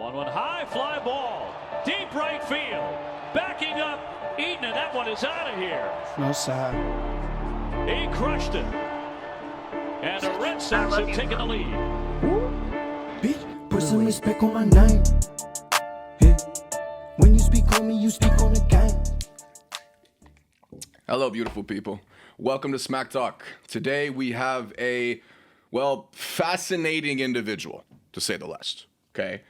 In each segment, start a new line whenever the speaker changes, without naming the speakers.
1-1 high fly ball, deep right field, backing up Eaton, and that one is out of here.
No side.
He crushed it. And the Red Sox have taken the lead.
Bitch, put some respect on my name. Hey. When you speak on me, you speak on the game.
Hello, beautiful people. Welcome to Smack Talk. Today we have a, fascinating individual, to say the least. Okay?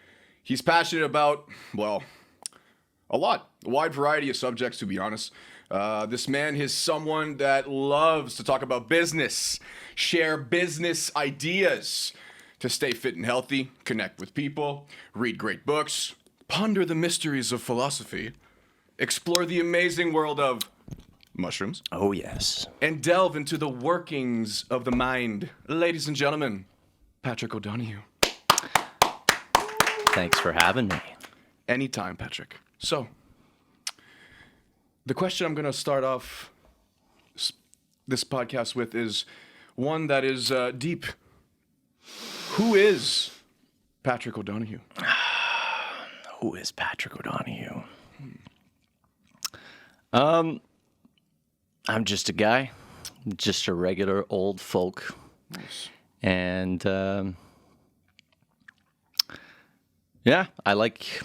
He's passionate about, a wide variety of subjects, to be honest. This man is someone that loves to talk about business, share business ideas, to stay fit and healthy, connect with people, read great books, ponder the mysteries of philosophy, explore the amazing world of mushrooms.
Oh, yes.
And delve into the workings of the mind. Ladies and gentlemen, Patrick O'Donoghue.
Thanks for having me.
Anytime, Patrick. So, the question I'm going to start off this podcast with is one that is deep. Who is Patrick O'Donoghue?
Who is Patrick O'Donoghue? I'm just a guy, just a regular old folk.
Nice.
And I like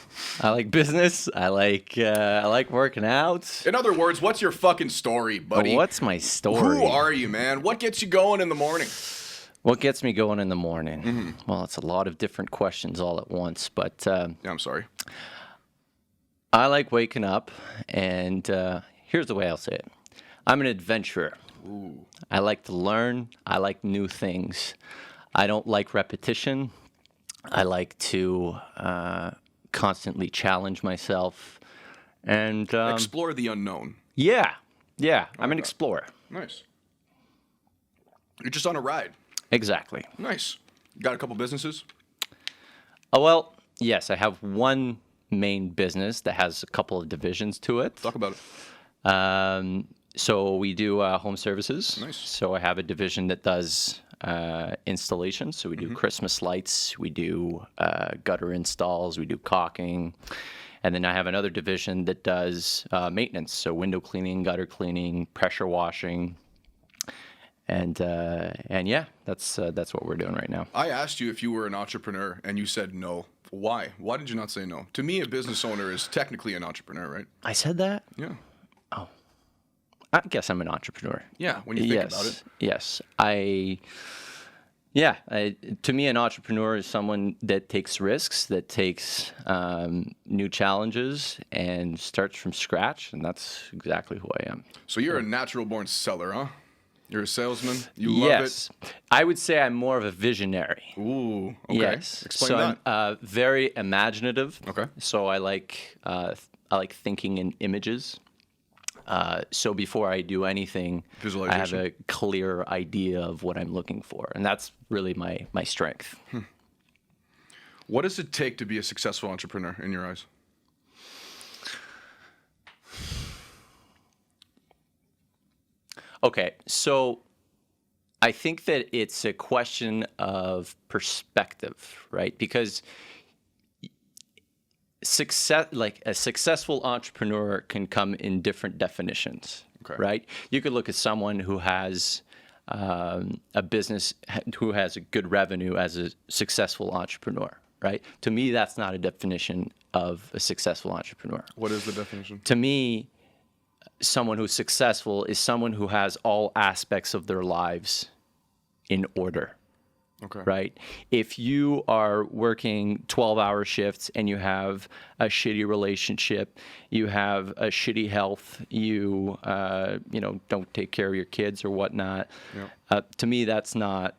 business. I like working out.
In other words, what's your fucking story, buddy?
What's my story?
Who are you, man? What gets you going in the morning?
What gets me going in the morning? Well, it's a lot of different questions all at once, but
Yeah, I'm sorry.
I like waking up, and here's the way I'll say it. I'm an adventurer.
Ooh.
I like to learn. I like new things. I don't like repetition. I like to constantly challenge myself. And
Explore the unknown.
Yeah. I'm an explorer.
Nice. You're just on a ride.
Exactly.
Nice. Got a couple businesses?
Oh, well, yes, I have one main business that has a couple of divisions to it.
Talk about it.
So we do home services.
Nice.
So I have a division that does installations. So we do Christmas lights, we do gutter installs, we do caulking. And then I have another division that does maintenance. So window cleaning, gutter cleaning, pressure washing. And yeah, that's what we're doing right now.
I asked you if you were an entrepreneur, and you said no. Why? Why did you not say no? To me, a business owner is technically an entrepreneur, right?
I said that?
Yeah.
I guess I'm an entrepreneur.
Yeah, when you think about it.
Yes. To me, an entrepreneur is someone that takes risks, that takes new challenges and starts from scratch, and that's exactly who I am.
So you're a natural-born seller, huh? You're a salesman? You love
Yes. I would say I'm more of a visionary.
it? Ooh, okay.
Yes.
Explain
so
that.
I'm very imaginative.
Okay.
So I like thinking in images. So before I do anything, I have
Visualization.
a clear idea of what I'm looking for, and that's really my strength.
What does it take to be a successful entrepreneur in your eyes?
Okay, so I think that it's a question of perspective, right? Because success, like a successful entrepreneur, can come in different definitions,
Okay.
right? You could look at someone who has a business who has a good revenue as a successful entrepreneur, right? To me, that's not a definition of a successful entrepreneur.
What is the definition?
To me, someone who's successful is someone who has all aspects of their lives in order.
Okay.
Right? If you are working 12-hour shifts and you have a shitty relationship, you have a shitty health, you don't take care of your kids or whatnot.
Yep.
To me, that's not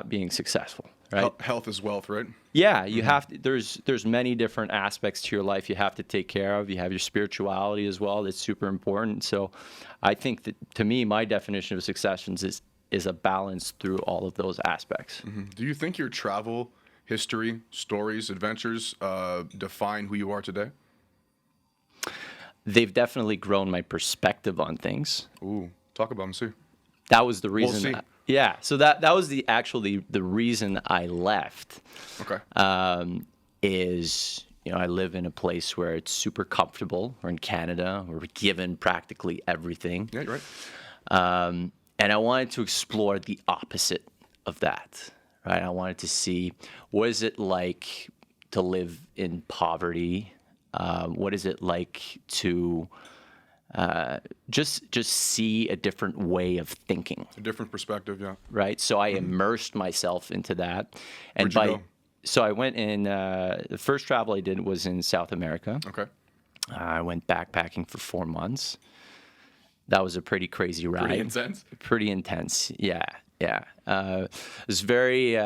being successful. Right?
Health is wealth, right?
Yeah, you have to, there's many different aspects to your life you have to take care of. You have your spirituality as well. That's super important. So I think that, to me, my definition of success is a balance through all of those aspects.
Do you think your travel history, stories, adventures define who you are today?
They've definitely grown my perspective on things.
Ooh, talk about them, see.
That was the reason.
see.
Yeah, so that was the reason I left.
Okay.
is, I live in a place where it's super comfortable. We're in Canada. We're given practically everything.
Yeah, you're right.
And I wanted to explore the opposite of that, right? I wanted to see, what is it like to live in poverty? What is it like to just see a different way of thinking?
A different perspective, yeah.
Right? So I immersed myself into that. And
Where'd you go?
So I went in, the first travel I did was in South America.
Okay.
I went backpacking for 4 months. That was a pretty crazy ride.
Pretty intense.
Pretty intense. Yeah. It was very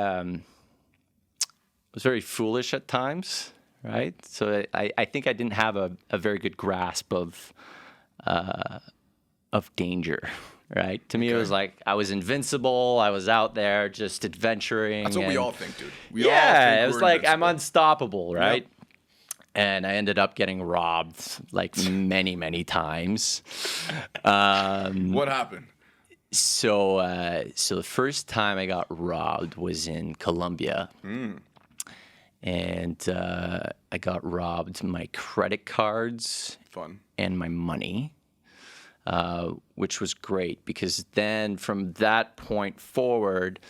foolish at times, right? So I think I didn't have a very good grasp of danger, right? To me, it was like I was invincible. I was out there just adventuring.
That's what we
and-
all think, dude. We
yeah,
all think
it was
we're
like I'm
invincible.
unstoppable, right?
Yep.
And I ended up getting robbed like many, many times.
What happened?
So the first time I got robbed was in Colombia. And I got robbed my credit cards
Fun.
and my money, which was great because then from that point forward,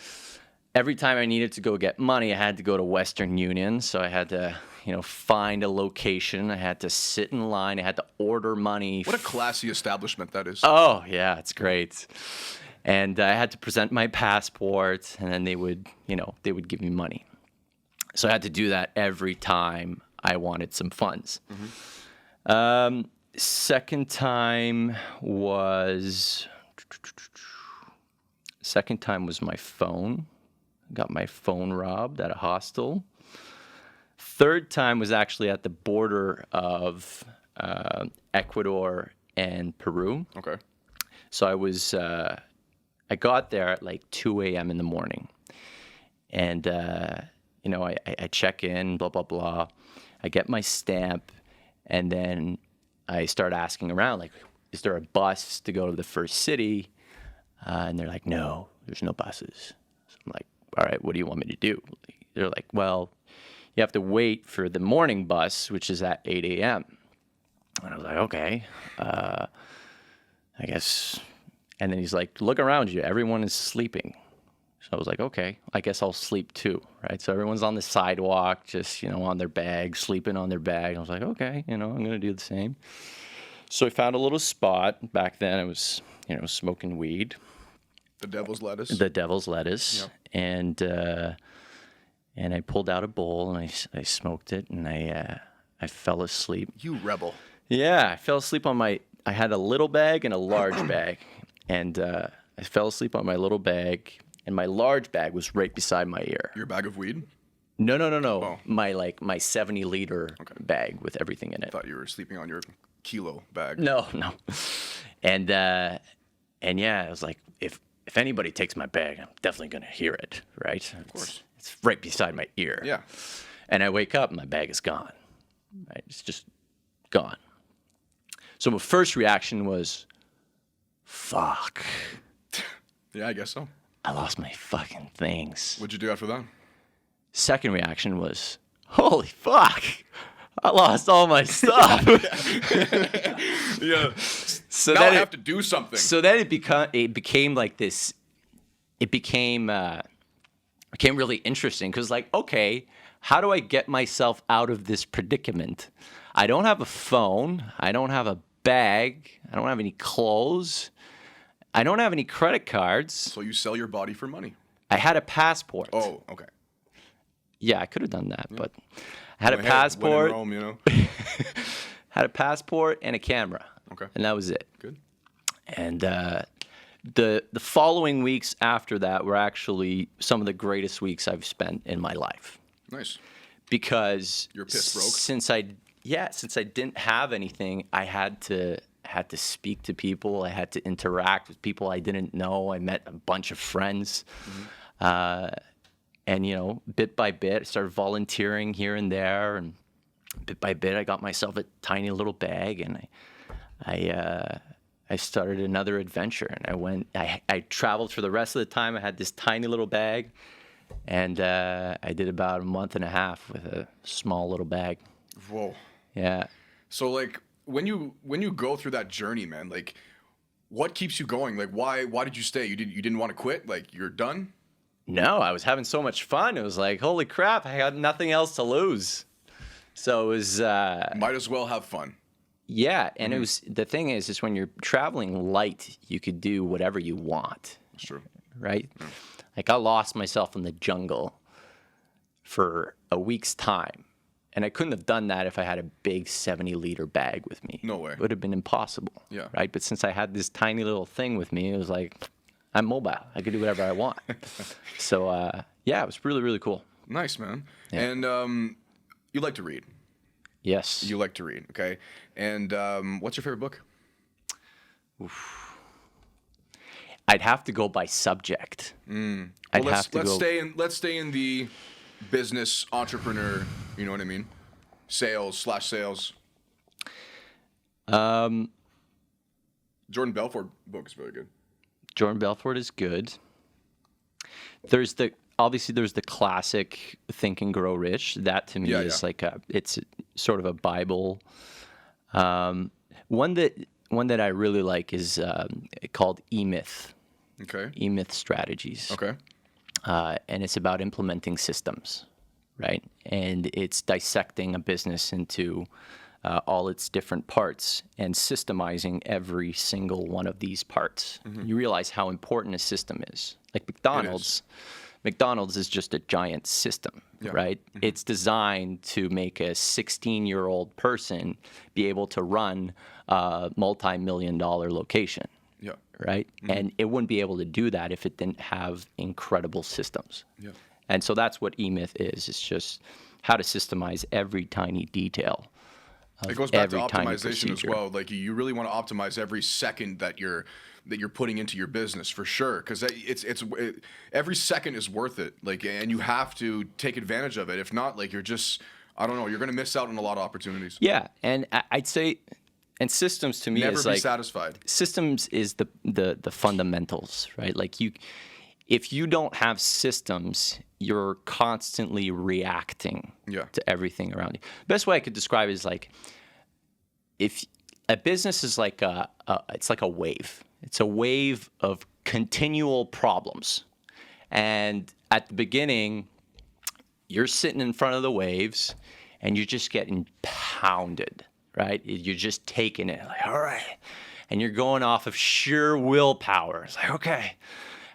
every time I needed to go get money, I had to go to Western Union. So I had to, find a location. I had to sit in line. I had to order money.
What a classy establishment that is.
Oh, yeah, it's great. And I had to present my passport, and then they would give me money. So I had to do that every time I wanted some funds. Second time was my phone. Got my phone robbed at a hostel. Third time was actually at the border of Ecuador and Peru.
Okay.
So I got there at like 2 a.m. in the morning. And, I check in, blah, blah, blah. I get my stamp. And then I start asking around, like, is there a bus to go to the first city? And they're like, no, there's no buses. So I'm like, all right, what do you want me to do? They're like, well, you have to wait for the morning bus, which is at 8 a.m. And I was like, okay, I guess. And then he's like, look around you. Everyone is sleeping. So I was like, okay, I guess I'll sleep too, right? So everyone's on the sidewalk, just, on their bag, sleeping on their bag. I was like, okay, I'm going to do the same. So I found a little spot. Back then I was, smoking weed.
The devil's lettuce.
The devil's lettuce.
Yep.
And I pulled out a bowl and I smoked it and I fell asleep.
You rebel.
Yeah, I fell asleep on I had a little bag and a large bag. And I fell asleep on my little bag and my large bag was right beside my ear.
Your bag of weed?
No.
Oh.
My 70-liter bag with everything in it.
I thought you were sleeping on your kilo bag.
No. And yeah, I was like, if anybody takes my bag, I'm definitely going to hear it, right? Of
course.
It's right beside my ear.
Yeah.
And I wake up and my bag is gone. Right? It's just gone. So my first reaction was, fuck.
Yeah, I guess so.
I lost my fucking things.
What'd you do after that?
Second reaction was, holy fuck. I lost all my stuff.
Yeah.
So
now
then
I have to do something.
So then it became like this. It became really interesting because, like, okay, how do I get myself out of this predicament? I don't have a phone. I don't have a bag. I don't have any clothes. I don't have any credit cards.
So you sell your body for money.
I had a passport.
Oh, okay.
Yeah, I could have done that, but I had a
Well, hey,
passport.
when in Rome,
Had a passport and a camera.
Okay.
And that was it.
Good.
And the following weeks after that were actually some of the greatest weeks I've spent in my life.
Nice.
Because
You're pissed broke?
since I didn't have anything, I had to speak to people. I had to interact with people I didn't know. I met a bunch of friends. And, bit by bit, I started volunteering here and there. And bit by bit, I got myself a tiny little bag. And I started another adventure. And I traveled for the rest of the time. I had this tiny little bag. And I did about a month and a half with a small little bag.
Whoa.
Yeah.
So like when you go through that journey, man, like what keeps you going? Like why did you stay? You didn't want to quit? Like you're done?
No, I was having so much fun. It was like, holy crap, I had nothing else to lose. So it was
Might as well have fun.
yeah, and it was the thing is when you're traveling light, you could do whatever you want.
That's true.
Right? Like I lost myself in the jungle for a week's time. And I couldn't have done that if I had a big 70-liter bag with me.
No way.
It would have been impossible.
Yeah.
Right? But since I had this tiny little thing with me, it was like, I'm mobile. I could do whatever I want. So, yeah, it was really, really cool.
Nice, man.
Yeah.
And you like to read.
Yes.
You like to read, okay? And what's your favorite book?
I'd have to go by subject.
Well,
I'd
let's
have to go.
let's stay in the business entrepreneur, you know what I mean? Sales/sales. Jordan Belfort book is very good.
Jordan Belfort is good. There's obviously there's the classic Think and Grow Rich. That to me
Yeah,
is
yeah.
like it's sort of a Bible. One that I really like is called E-Myth.
Okay.
E-Myth Strategies.
Okay.
And it's about implementing systems, right? And it's dissecting a business into all its different parts and systemizing every single one of these parts. You realize how important a system is. Like McDonald's is just a giant system, right? It's designed to make a 16-year-old person be able to run a multi-million-dollar location.
Yeah.
Right? And it wouldn't be able to do that if it didn't have incredible systems.
Yeah.
And so that's what E-Myth is. It's just how to systemize every tiny detail.
It goes back to
every tiny
optimization as
procedure.
well. Like you really want to optimize every second that you're putting into your business for sure, because every second is worth it. Like, and you have to take advantage of it. If not, like you're just, I don't know, you're going to miss out on a lot of opportunities.
Yeah, and I'd say, and systems to me
Never
is
be
like
satisfied.
systems is the fundamentals, right? Like if you don't have systems, you're constantly reacting
Yeah.
to everything around you. Best way I could describe it is like if a business is like it's like a wave. It's a wave of continual problems. And at the beginning, you're sitting in front of the waves and you're just getting pounded, right? You're just taking it like, all right. And you're going off of sheer willpower. It's like, okay.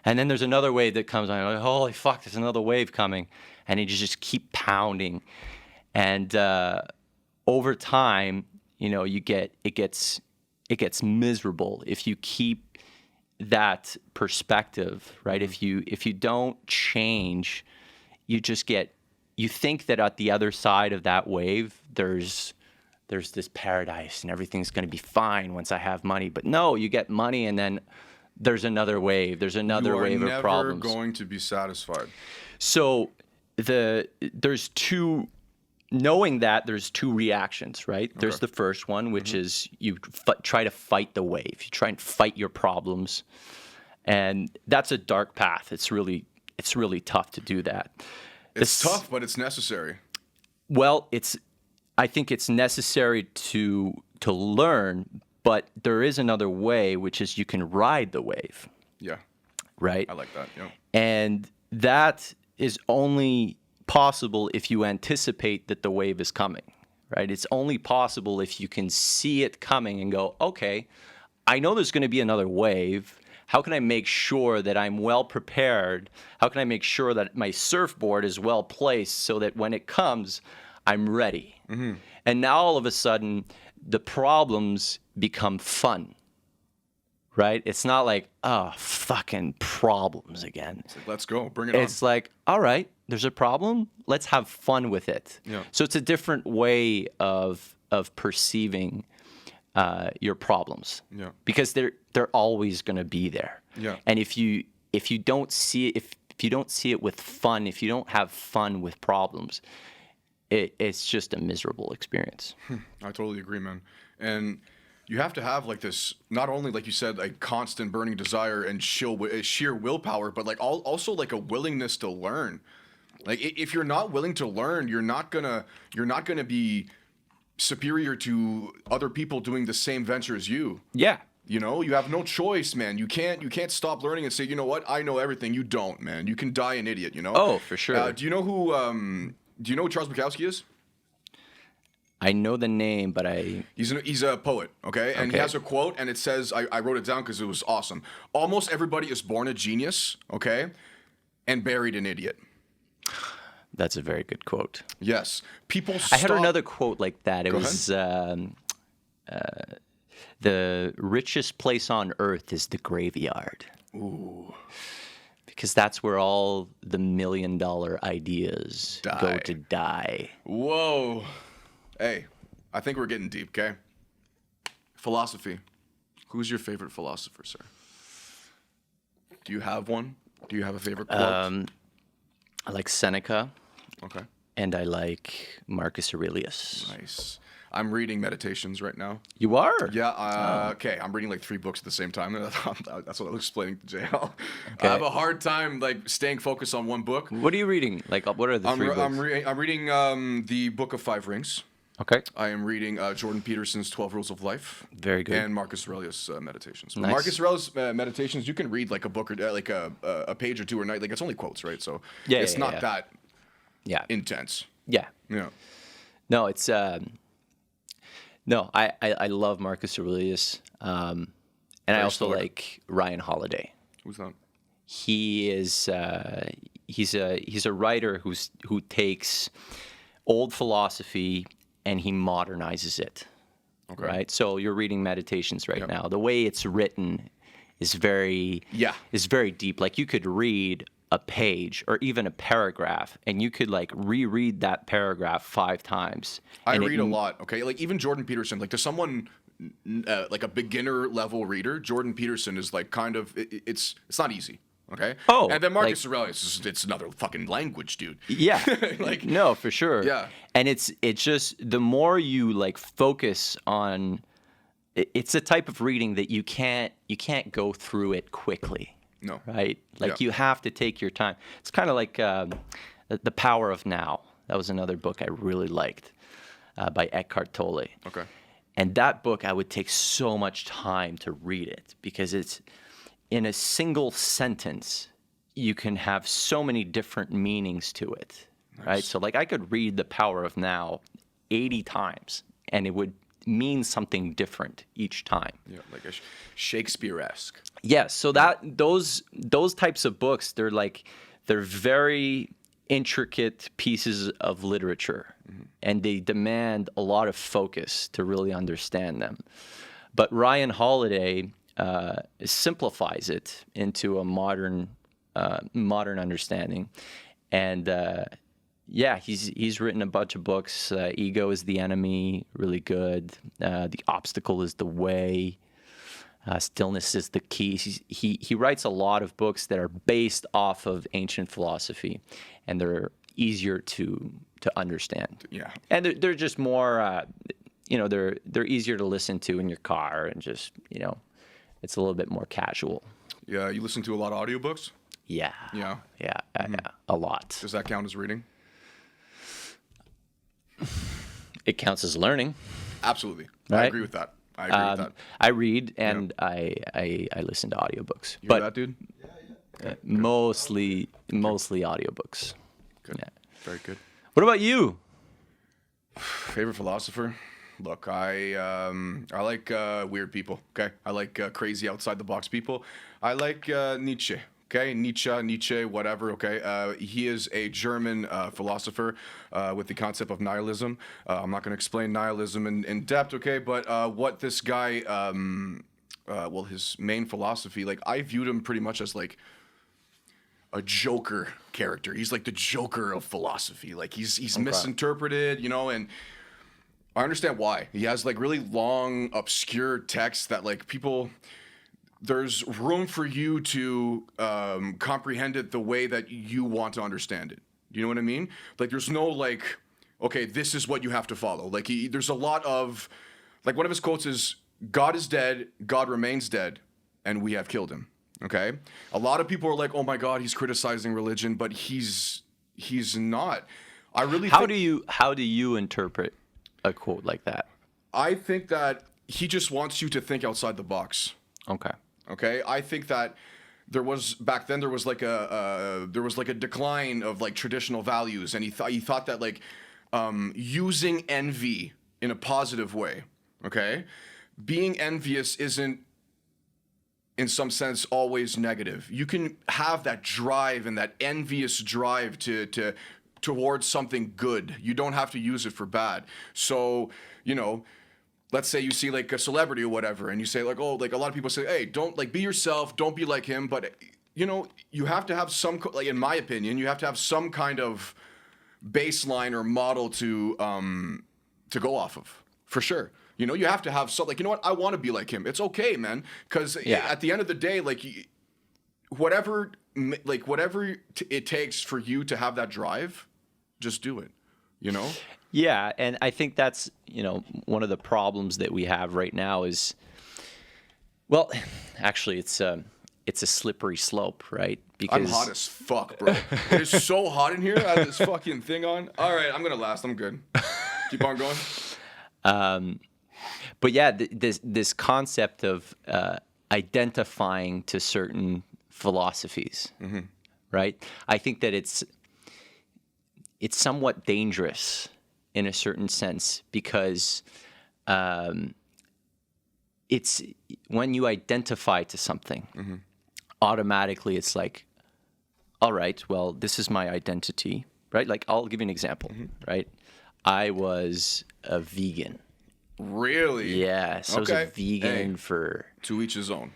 And then there's another wave that comes on. Like, holy fuck, there's another wave coming. And you just keep pounding. And over time, you know, it gets miserable if you keep that perspective, right? If you don't change, you think that at the other side of that wave, there's this paradise and everything's going to be fine once I have money. But no, you get money and then there's another wave. There's another wave of problems.
You are never going to be satisfied.
So there's two. Knowing that there's two reactions, right? There's the first one, which is you try to fight the wave. You try and fight your problems, and that's a dark path. It's really tough to do that.
It's tough, but it's necessary.
Well, I think it's necessary to learn, but there is another way, which is you can ride the wave,
Yeah.
right?
I like that. Yeah.
And that is only possible if you anticipate that the wave is coming, right? It's only possible if you can see it coming and go, okay, I know there's going to be another wave. How can I make sure that I'm well prepared? How can I make sure that my surfboard is well placed so that when it comes, I'm ready? And now all of a sudden, the problems become fun. Right? It's not like, oh, fucking problems again.
It's like, let's go. Bring it on.
It's like, all right, there's a problem. Let's have fun with it.
Yeah.
So it's a different way of perceiving your problems.
Yeah.
Because they're always going to be there.
Yeah.
And if you don't see it, if you don't see it with fun, if you don't have fun with problems, it's just a miserable experience.
I totally agree, man. And you have to have like this, not only like you said, like constant burning desire and sheer willpower, but like also like a willingness to learn. Like if you're not willing to learn, you're not gonna be superior to other people doing the same venture as you.
Yeah.
You know, you have no choice, man. You can't stop learning and say, you know what, I know everything. You don't, man. You can die an idiot. You know.
Oh, for sure.
Do you know who Charles Bukowski is?
I know the name, but
He's a poet, okay? And he has a quote, and it says, I wrote it down because it was awesome. Almost everybody is born a genius, okay, and buried an idiot.
That's a very good quote.
Yes. People
I had another quote like that. It was the richest place on earth is the graveyard.
Ooh.
Because that's where all the $1 million ideas go to die.
Whoa. Hey, I think we're getting deep, okay? Philosophy. Who's your favorite philosopher, sir? Do you have one? Do you have a favorite quote?
I like Seneca.
Okay.
And I like Marcus Aurelius.
Nice. I'm reading Meditations right now.
You are?
Yeah. Okay. I'm reading like 3 books at the same time. That's what I was explaining to JL. Okay. I have a hard time like staying focused on one book.
What are you reading? Like, what are the 3 books?
I'm reading the Book of 5 Rings.
Okay.
I am reading Jordan Peterson's 12 Rules of Life.
Very good.
And Marcus Aurelius' Meditations.
Nice.
Marcus Aurelius' Meditations, you can read like a book or like a page or 2 a night. Like it's only quotes, right? So it's not that intense.
Yeah.
Yeah.
No, it's no. I love Marcus Aurelius, and I also like Ryan Holiday.
Who's that?
He is he's a writer who takes old philosophy and he modernizes it. Okay. Right? So you're reading Meditations right now. The way it's written is very deep. Like you could read a page or even a paragraph and you could like reread that paragraph 5 times.
I read a lot, okay? Like even Jordan Peterson, like to someone like a beginner level reader, Jordan Peterson is like kind of it's not easy. Okay.
Oh,
and then Marcus Aurelius, it's another fucking language, dude.
Yeah.
Like
no, for sure.
Yeah.
And it's just the more you like focus on, it's a type of reading that you can't go through it quickly.
No.
Right. Like you have to take your time. It's kind of like The Power of Now. That was another book I really liked by Eckhart Tolle.
Okay.
And that book, I would take so much time to read it because it's in a single sentence, you can have so many different meanings to it, right? So like I could read The Power of Now 80 times and it would mean something different each time.
Yeah, like a Shakespeare-esque.
Yes, so that those types of books, they're very intricate pieces of literature and they demand a lot of focus to really understand them. But Ryan Holiday simplifies it into a modern understanding, and he's written a bunch of books. Ego is the Enemy, really good. The Obstacle is the Way. Stillness is the Key. He writes a lot of books that are based off of ancient philosophy, and they're easier to understand.
Yeah,
and they're just more. They're easier to listen to in your car, and just it's a little bit more casual.
Yeah, you listen to a lot of audiobooks?
Yeah.
Yeah.
Yeah, a lot.
Does that count as reading?
It counts as learning.
Absolutely.
Right?
I agree with that.
I read and I listen to audiobooks.
You hear that, dude?
Mostly audiobooks.
Good.
Yeah.
Very good.
What about you?
Favorite philosopher? Look, I like weird people. Okay, I like crazy outside the box people. I like Nietzsche. Okay, Nietzsche, whatever. Okay, he is a German philosopher with the concept of nihilism. I'm not going to explain nihilism in depth. Okay, but what this guy, his main philosophy, like I viewed him pretty much as like a Joker character. He's like the Joker of philosophy. Like he's misinterpreted, and I understand why. He has like really long, obscure texts that like people, there's room for you to comprehend it the way that you want to understand it. You know what I mean? Like there's no like, okay, this is what you have to follow. Like there's a lot of, like one of his quotes is, God is dead, God remains dead, and we have killed him. Okay? A lot of people are like, "Oh my God, he's criticizing religion," but he's not. I really
How do you interpret a quote like that?
I think that he just wants you to think outside the box.
Okay.
Okay? I think that back then there was like a decline of like traditional values, and he thought that like using envy in a positive way, okay? Being envious isn't in some sense always negative. You can have that drive and that envious drive towards something good. You don't have to use it for bad. So, let's say you see like a celebrity or whatever, and you say like, oh, like a lot of people say, hey, don't like be yourself, don't be like him. But you have to have some, like in my opinion, you have to have some kind of baseline or model to go off of, for sure. You have to have something, like, you know what, I want to be like him. It's okay, man. Because at the end of the day, like, whatever it takes for you to have that drive, just do it,
Yeah, and I think that's, one of the problems that we have right now is, well, actually it's a slippery slope, right? Because
I'm hot as fuck, bro. It is so hot in here. I have this fucking thing on. All right, I'm going to last. I'm good. Keep on going.
But yeah, this concept of identifying to certain philosophies, right? I think that it's somewhat dangerous in a certain sense, because it's when you identify to something, automatically it's like, all right, well, this is my identity, right? Like, I'll give you an example, right? I was a vegan.
Really?
Yeah, so
okay.
I was a vegan for...
To each his own.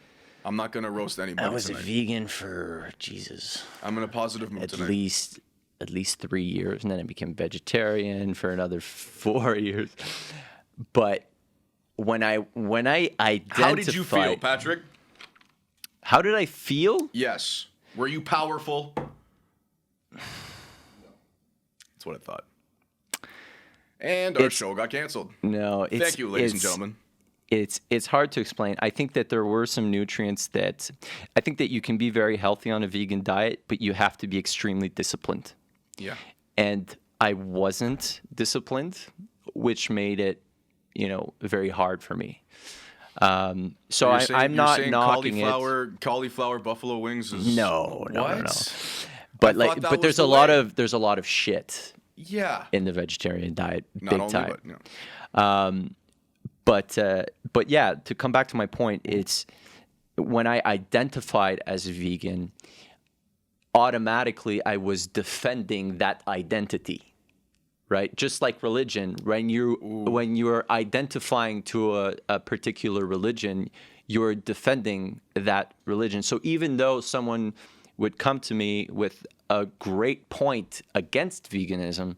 I'm not going to roast anybody
I was
tonight.
a vegan for, Jesus...
I'm in a positive mood tonight.
At least 3 years, and then I became vegetarian for another 4 years. But when I identified...
How did you feel, Patrick?
How did I feel?
Yes. Were you powerful? That's what I thought. And our show got canceled.
No,
thank you, ladies and gentlemen.
It's hard to explain. I think that there were some nutrients that I think that you can be very healthy on a vegan diet, but you have to be extremely disciplined.
Yeah.
And I wasn't disciplined, which made it, very hard for me. So I'm not knocking
cauliflower buffalo wings is
no.
But
But there's a lot of shit.
Yeah.
In the vegetarian diet,
Not
big
only,
time.
But,
But yeah, to come back to my point, it's when I identified as a vegan, automatically I was defending that identity, right? Just like religion, when you're identifying to a particular religion, you're defending that religion. So even though someone would come to me with a great point against veganism,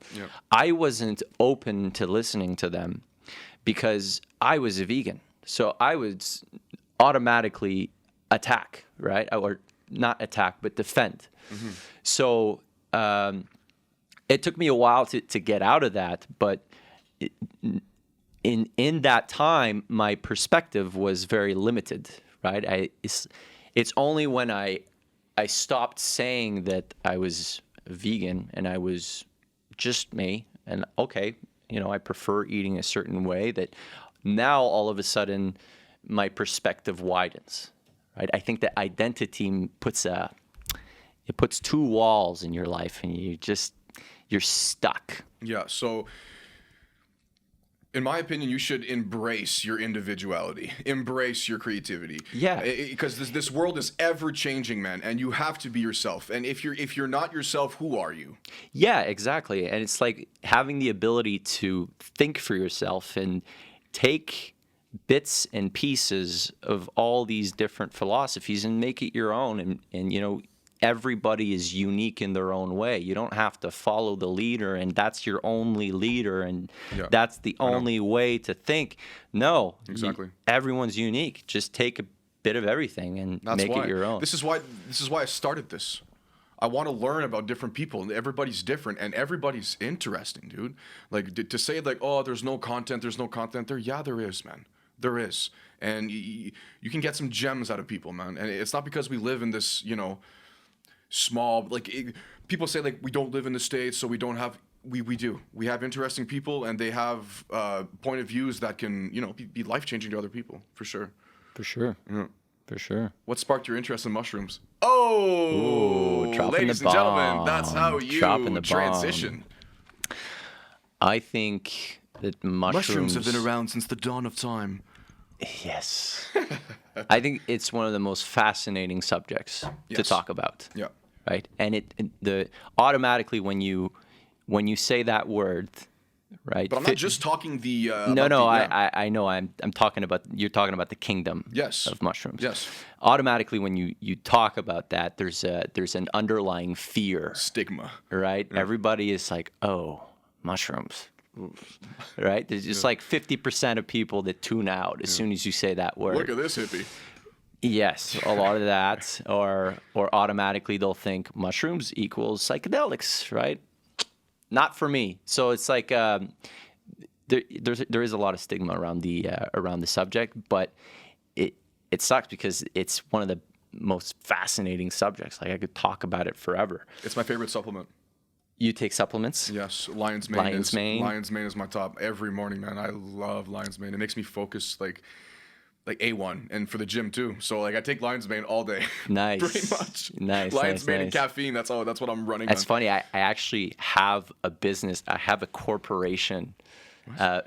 I wasn't open to listening to them because I was a vegan. So I would automatically attack, right? Or not attack, but defend. So it took me a while to get out of that, but in that time, my perspective was very limited, right? It's only when I stopped saying that I was vegan and I was just me and okay, I prefer eating a certain way, that now all of a sudden my perspective widens, right? I think that identity puts two walls in your life and you're stuck.
Yeah. So in my opinion, you should embrace your individuality, embrace your creativity.
Yeah.
Because this world is ever changing, man, and you have to be yourself. And if you're not yourself, who are you?
Yeah, exactly. And it's like having the ability to think for yourself and take bits and pieces of all these different philosophies and make it your own. And everybody is unique in their own way. You don't have to follow the leader and that's your only leader and that's the only way to think. No.
Exactly.
Everyone's unique. Just take a bit of everything and make it your own.
This is why I started this. I want to learn about different people, and everybody's different, and everybody's interesting, dude. Like, to say, like, oh, there's no content there. Yeah, there is, man. There is. And you can get some gems out of people, man. And it's not because we live in this, small, people say, like, we don't live in the States, so we don't have, we do. We have interesting people, and they have point of views that can, be life-changing to other people, for sure.
For sure.
Yeah.
For sure.
What sparked your interest in mushrooms? Oh,
dropping
ladies
the
and gentlemen,
bomb.
that's how you
Dropping the
transition.
I think that mushrooms
Mushrooms have been around since the dawn of time.
Yes. I think it's one of the most fascinating subjects to
Yes.
talk about.
Yeah.
Right? And automatically when you say that word, right?
But I'm not just talking the.
I know. You're talking about the kingdom
Yes.
of mushrooms.
Yes.
Automatically, when you talk about that, there's an underlying fear,
Stigma.
right? Everybody is like, oh, mushrooms, right? There's just like 50% of people that tune out as soon as you say that word.
Look at this hippie.
Yes, a lot of that, or automatically they'll think mushrooms equals psychedelics, right? Not for me. So it's like there is a lot of stigma around the subject, but it sucks because it's one of the most fascinating subjects. Like I could talk about it forever.
It's my favorite supplement.
You take supplements?
Yes, Lion's Mane.
Lion's Mane?
Lion's Mane is my top every morning, man. I love Lion's Mane. It makes me focus like A1, and for the gym too. So like I take Lion's Mane all day.
Nice.
Pretty much.
Nice.
Lion's Mane and
nice.
caffeine. That's what I'm running
That's
on.
funny. I actually have a business. I have a corporation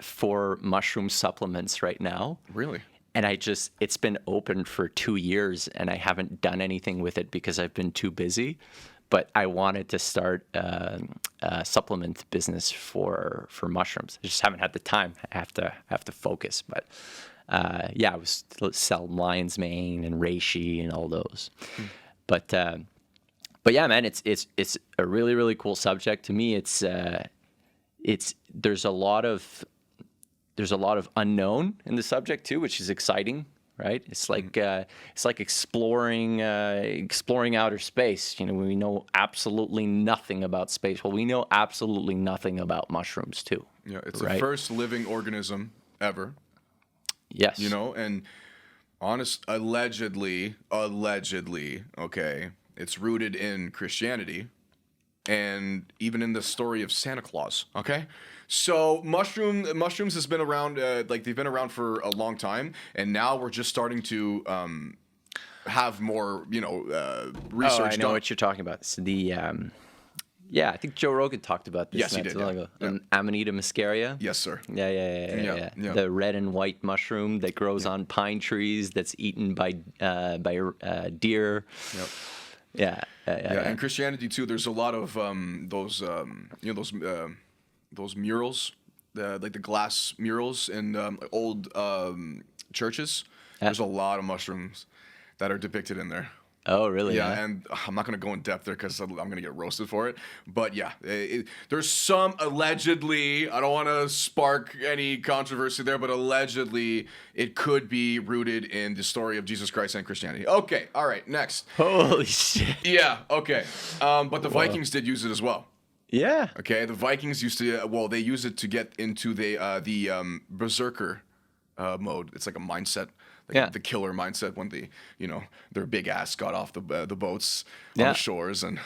for mushroom supplements right now.
Really?
And it's been open for 2 years and I haven't done anything with it because I've been too busy. But I wanted to start a supplement business for mushrooms. I just haven't had the time. I have to focus. But I was sell Lion's Mane and reishi and all those. But yeah, man, it's a really, really cool subject. To me, there's a lot of unknown in the subject too, which is exciting, right? It's like exploring outer space. We know absolutely nothing about space. Well, we know absolutely nothing about mushrooms too.
Yeah, it's
right?
the first living organism ever.
Yes.
And allegedly, okay, it's rooted in Christianity and even in the story of Santa Claus, okay? So mushrooms has been around, they've been around for a long time, and now we're just starting to have more, research
I know
done.
what you're talking about. So I think Joe Rogan talked about this.
Yes, he
not
did,
too long
yeah.
ago.
Yeah.
Amanita muscaria.
Yes, sir.
Yeah.
Yeah.
The red and white mushroom that grows on pine trees that's eaten by deer.
Yep.
Yeah.
Yeah, and Christianity too. There's a lot of those murals, like the glass murals in old churches. There's a lot of mushrooms that are depicted in there.
Oh, really?
Yeah,
huh?
and I'm not going to go in depth there because I'm going to get roasted for it. But yeah, there's some allegedly, I don't want to spark any controversy there, but allegedly it could be rooted in the story of Jesus Christ and Christianity. Okay, all right, next.
Holy shit.
Yeah, okay. But the Vikings did use it as well.
Yeah.
Okay, the Vikings used to, they use it to get into the berserker mode. It's like a mindset. The killer mindset when their big ass got off the boats on the shores and,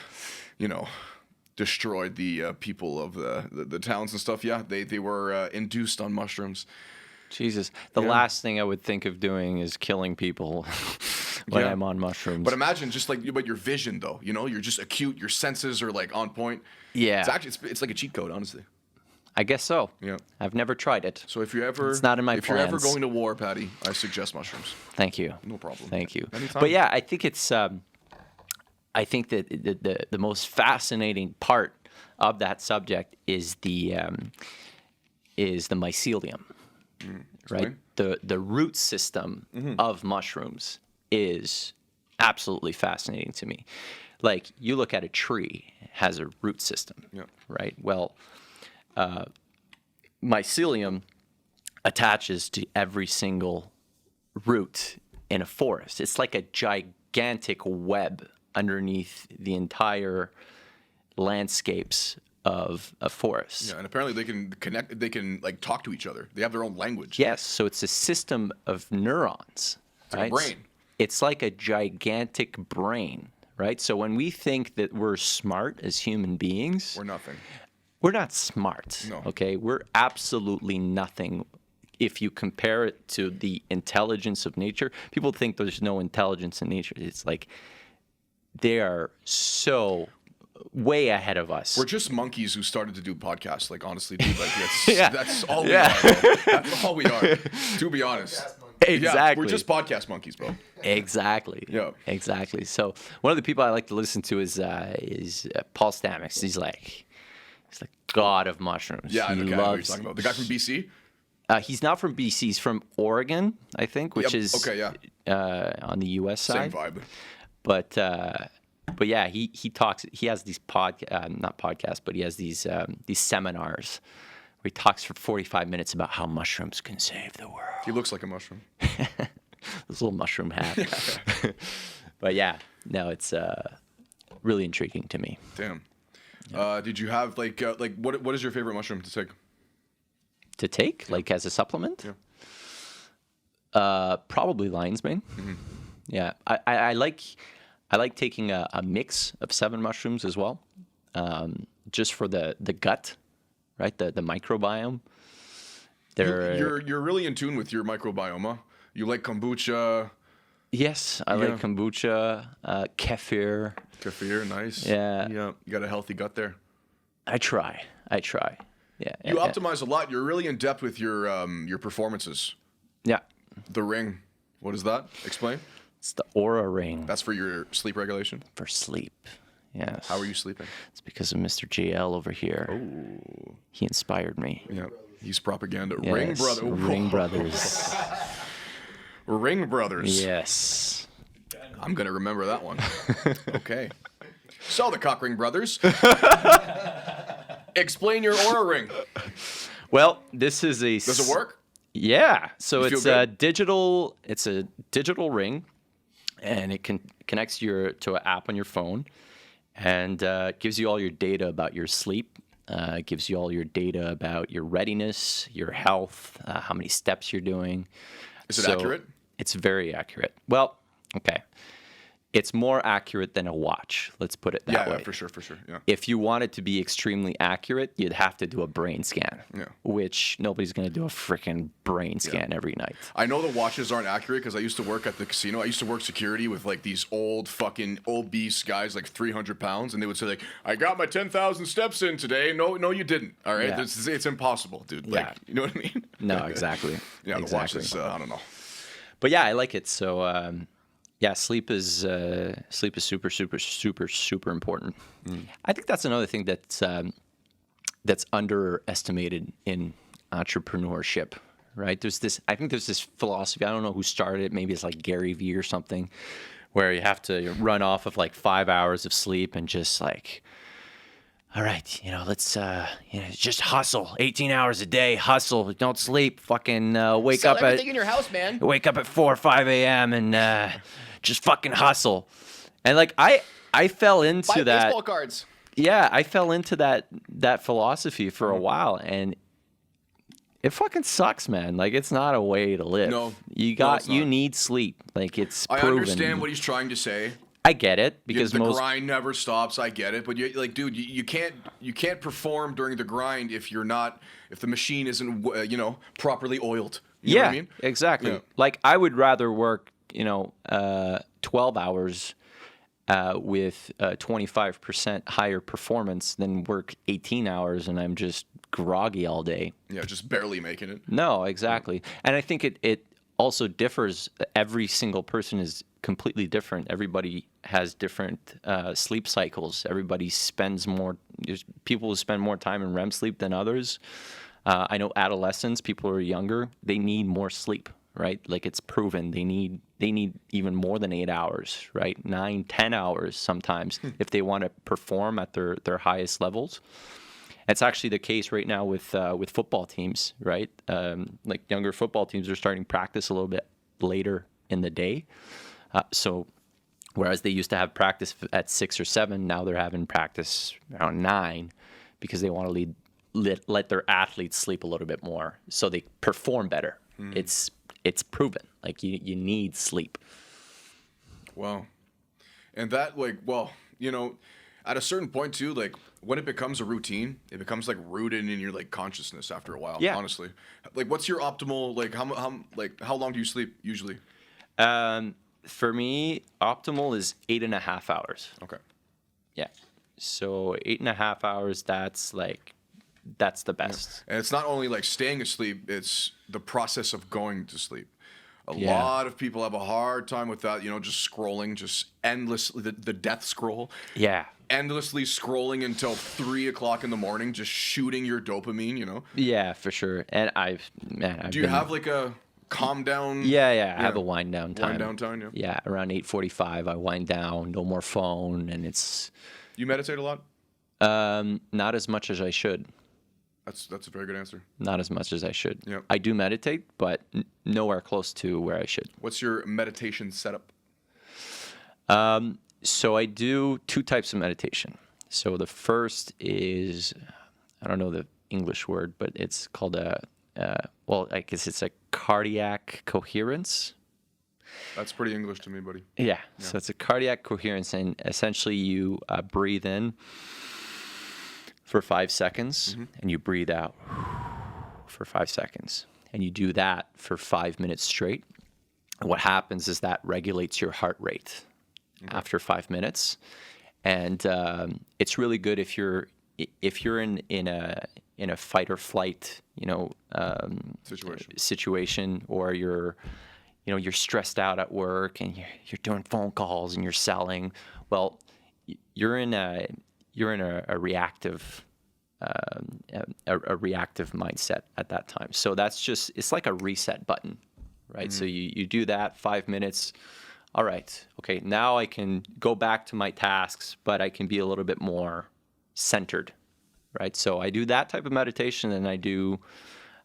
destroyed the people of the towns and stuff. Yeah, they were induced on mushrooms.
Jesus. The last thing I would think of doing is killing people when I'm on mushrooms.
But imagine just but your vision though, you're just acute. Your senses are like on point.
Yeah.
It's actually, it's like a cheat code, honestly.
I guess so.
Yeah.
I've never tried it.
So if you're
It's not in my
if you're ever
plans.
going to war, Patty, I suggest mushrooms.
Thank you.
No problem.
Thank you.
Anytime.
But yeah, I think it's. I think that the most fascinating part of that subject is the mycelium, right? The root system of mushrooms is absolutely fascinating to me. Like you look at a tree, it has a root system, right? Well, mycelium attaches to every single root in a forest. It's like a gigantic web underneath the entire landscapes of a forest.
Yeah, and apparently they can connect. They can like talk to each other. They have their own language.
Yes, so it's a system of neurons.
It's like a brain.
It's like a gigantic brain, right? So when we think that we're smart as human beings,
Or nothing.
we're not smart.
No.
Okay, we're absolutely nothing. If you compare it to the intelligence of nature, people think there's no intelligence in nature. It's like they are so way ahead of us.
We're just monkeys who started to do podcasts. Like honestly, dude, like that's,
Yeah.
that's all we
Yeah.
are. Bro. That's all we are. To be honest. Yeah,
Exactly.
we're just podcast monkeys, bro.
Exactly.
Yeah.
Exactly. So one of the people I like to listen to is Paul Stamets. He's like god of mushrooms.
Yeah, I
he
know what you're
loves.
talking about. The guy from BC.
He's not from BC. He's from Oregon, I think, which
Yep,
is
okay, yeah.
on the U.S.
Same
side.
vibe.
But yeah, he talks. He has these not podcasts, but he has these seminars where he talks for 45 minutes about how mushrooms can save the world.
He looks like a mushroom.
This little mushroom hat. But yeah, no, it's really intriguing to me.
Damn. Did you have like what is your favorite mushroom to take?
To take, like as a supplement?
Yeah.
Probably lion's mane.
Mm-hmm.
Yeah, I like taking a mix of 7 mushrooms as well, just for the gut, right? The microbiome.
You're really in tune with your microbiome. You like kombucha.
Yes, I like kombucha, kefir.
Kefir, nice.
Yeah.
Yeah. You got a healthy gut there.
I try. Yeah.
You optimize a lot. You're really in depth with your performances.
Yeah.
The ring. What is that? Explain.
It's the Aura Ring
That's for your sleep regulation.
for sleep. Yes.
How are you sleeping?
It's because of Mr. JL over here.
Oh.
He inspired me.
Yeah. He's propaganda.
Yes,
Ring brother.
Ring Brothers.
Ring brothers.
Yes.
I'm gonna remember that one. Okay. So the Cockring brothers. Explain your Aura ring.
Well, this is a.
Does it work?
Yeah. So
You feel
it's a
good?
digital. It's a digital ring, and it connects to an app on your phone, and gives you all your data about your sleep. Gives you all your data about your readiness, your health, how many steps you're doing.
Is it accurate?
It's very accurate. Well, okay. It's more accurate than a watch. Let's put it that way.
Yeah, for sure. Yeah.
If you want it to be extremely accurate, you'd have to do a brain scan,
Yeah.
which nobody's going to do a freaking brain scan every night.
I know the watches aren't accurate because I used to work at the casino. I used to work security with like these old fucking obese guys, like 300 pounds, and they would say like, "I got my 10,000 steps in today." No, you didn't. All right,
Yeah.
it's impossible, dude. Like,
Yeah.
you know what I mean?
No, exactly.
Yeah, the
exactly.
watches. I don't know.
But yeah, I like it. So yeah, sleep is super, super, super, super important. I think that's another thing that's underestimated in entrepreneurship, right? I think there's this philosophy. I don't know who started it. Maybe it's like Gary Vee or something, where you have to run off of like 5 hours of sleep and just like, all right, let's just hustle. 18 hours a day, hustle. Don't sleep. Fucking wake
Sell
up
everything in your house, man.
wake up at 4 or 5 a.m. and just fucking hustle. And like I fell into
Buy
that.
baseball cards.
Yeah, I fell into that philosophy for a while, and it fucking sucks, man. Like it's not a way to live.
No.
you
No, it's not.
you need sleep. Like it's
I
proven.
understand what he's trying to say.
I get it because
the
most
grind never stops. I get it, but dude, you can't perform during the grind if the machine isn't properly oiled. You know what I mean?
Exactly.
Yeah.
Like I would rather work 12 hours with 25% higher performance than work 18 hours and I'm just groggy all day.
Yeah, just barely making it.
No, exactly. And I think it also differs. Every single person is completely different. Everybody has different sleep cycles. Everybody spends more. There's people who spend more time in REM sleep than others. I know adolescents, people who are younger, they need more sleep, right? Like it's proven they need even more than 8 hours, right? 9, 10 hours sometimes if they want to perform at their highest levels. It's actually the case right now with football teams, right? Like younger football teams are starting practice a little bit later in the day. So whereas they used to have practice at 6 or 7, now they're having practice around 9 because they want to let their athletes sleep a little bit more so they perform better. It's proven. Like you need sleep.
Wow. And that, like, well, you know, at a certain point too, like when it becomes a routine, it becomes like rooted in your like consciousness after a while.
Yeah.
Honestly, like what's your optimal, like how long do you sleep usually?
For me, optimal is 8.5 hours.
Okay.
Yeah. So 8.5 hours, that's the best.
And it's not only like staying asleep, it's the process of going to sleep. A
Yeah.
lot of people have a hard time with that, you know, just scrolling, just endlessly, the death scroll.
Yeah.
Endlessly scrolling until 3 o'clock in the morning, just shooting your dopamine, you know?
Yeah, for sure. And I've
Do you have like a calm down?
Yeah, I have a wind down time.
Wind down time, yeah.
Yeah, around 8:45 I wind down, no more phone, and it's
You meditate a lot?
not as much as I should.
That's a very good answer.
Not as much as I should.
Yep.
I do meditate, but nowhere close to where I should.
What's your meditation setup?
So I do 2 types of meditation. So the first is, I don't know the English word, but it's called well, I guess it's a cardiac coherence.
That's pretty English to me, buddy.
Yeah. So it's a cardiac coherence, and essentially you breathe in for 5 seconds, and you breathe out for 5 seconds, and you do that for 5 minutes straight. And what happens is that regulates your heart rate after 5 minutes, and it's really good if you're in a fight or flight, you know, situation, or you're stressed out at work and you're doing phone calls and you're selling. Well, you're in a reactive reactive mindset at that time. So it's like a reset button, right? So you do that 5 minutes. All right, okay, now I can go back to my tasks, but I can be a little bit more centered, right? So I do that type of meditation, and I do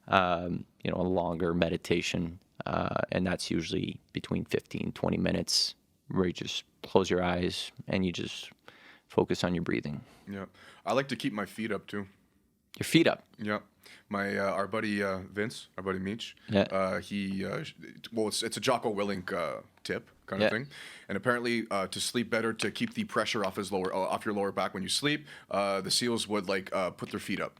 a longer meditation, and that's usually between 15, 20 minutes, where you just close your eyes and you just focus on your breathing.
Yeah. I like to keep my feet up too.
Your feet up.
Yeah. My our buddy Vince, our buddy Meech.
Yeah.
It's a Jocko Willink tip kind of thing, and apparently to sleep better, to keep the pressure off your lower back when you sleep, the SEALs would like put their feet up.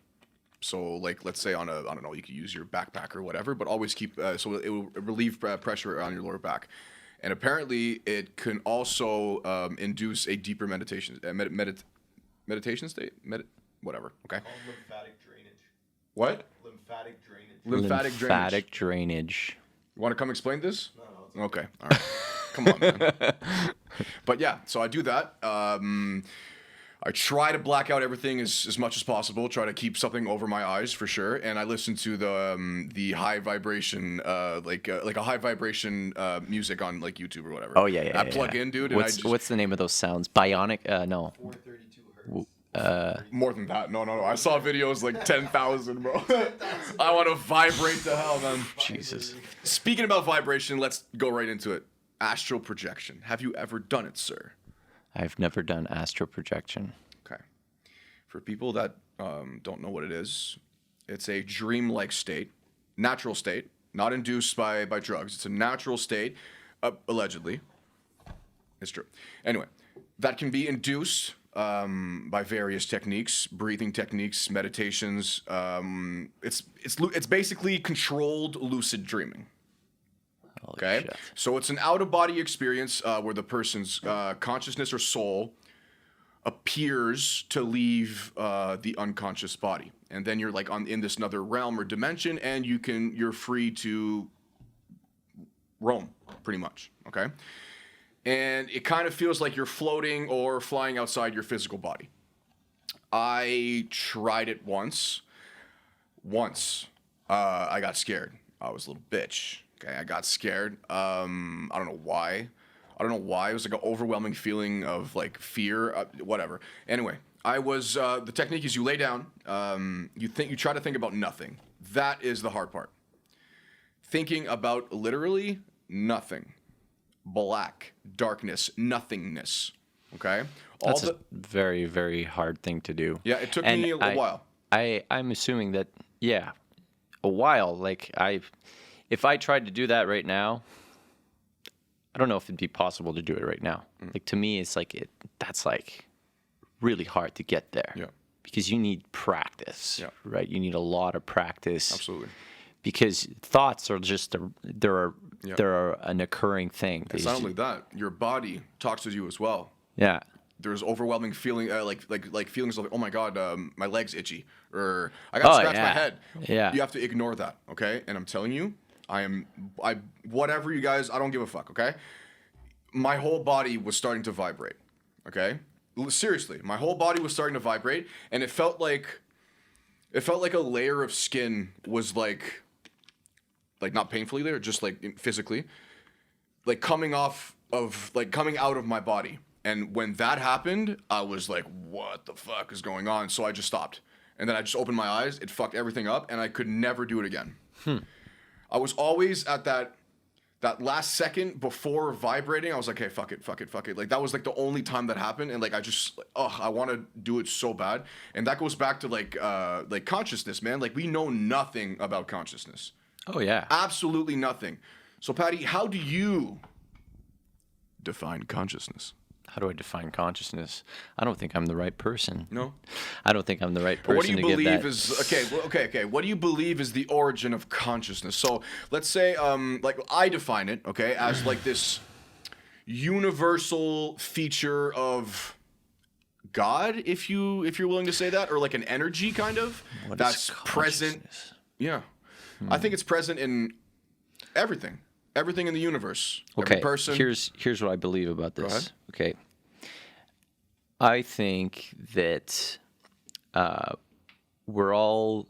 So like let's say I don't know, you could use your backpack or whatever, but always keep so it will relieve pressure on your lower back. And apparently it can also induce a deeper meditation meditation state. Whatever. Okay.
Lymphatic drainage.
What?
Lymphatic drainage.
Lymphatic
drainage.
You want to come explain this?
No.
Okay. All right. Come on, man. But yeah, so I do that. I try to black out everything as much as possible. Try to keep something over my eyes for sure. And I listen to the high vibration, like a high vibration music on like YouTube or whatever.
Oh yeah.
I plug in, dude. And
What's the name of those sounds? Bionic? No.
432 hertz.
More than that. No. I saw videos like 10,000, bro. I want to vibrate to hell, man.
Jesus.
Speaking about vibration, let's go right into it. Astral projection. Have you ever done it, sir?
I've never done astral projection.
Okay. For people that don't know what it is, it's a dream-like state, natural state, not induced by drugs. It's a natural state, allegedly. It's true. Anyway, that can be induced by various techniques, breathing techniques, meditations. It's basically controlled lucid dreaming. Okay,
shit.
so it's an out-of-body experience where the person's consciousness or soul appears to leave the unconscious body, and then you're like in this another realm or dimension, and you're free to roam, pretty much. Okay, and it kind of feels like you're floating or flying outside your physical body. I tried it once. I got scared. I was a little bitch. Okay, I got scared. I don't know why. It was like an overwhelming feeling of like fear, whatever. Anyway, I was the technique is you lay down. You try to think about nothing. That is the hard part. Thinking about literally nothing. Black, darkness, nothingness. Okay?
That's a very, very hard thing to do.
Yeah, it took
And
me a while.
I'm assuming that, yeah, a while. Like, if I tried to do that right now, I don't know if it'd be possible to do it right now. Like, to me, it's like, that's like really hard to get there.
Yeah.
Because you need practice,
Yeah.
right? You need a lot of practice.
Absolutely.
Because thoughts are just, they're an occurring thing.
It's not only that, your body talks to you as well.
Yeah.
There's overwhelming feeling, like feelings of, oh my god, my leg's itchy, or I got to scratch my head.
Yeah.
You have to ignore that, okay? And I'm telling you, whatever you guys, I don't give a fuck, okay? My whole body was starting to vibrate, okay? Seriously, my whole body was starting to vibrate, and it felt like a layer of skin was like not painfully there, just like physically, like coming out of my body. And when that happened, I was like, what the fuck is going on? So I just stopped. And then I just opened my eyes. It fucked everything up, and I could never do it again. I was always at that last second before vibrating. I was like, hey, fuck it. Like, that was like the only time that happened. And like, I want to do it so bad. And that goes back to like consciousness, man. Like, we know nothing about consciousness.
Oh, yeah.
Absolutely nothing. So, Patty, how do you define consciousness?
How do I define consciousness? I don't think I'm the right person.
No?
I don't think I'm the right
But
person
what do you
to give
believe
that.
is okay? What do you believe is the origin of consciousness? So let's say, like I define it, okay, as like this universal feature of God, if you're willing to say that, or like an energy kind of
What
that's
is
present.
consciousness?
Yeah, I think it's present in everything in the universe.
Okay,
Every person.
here's what I believe about this.
ahead.
Okay, I think that we're all,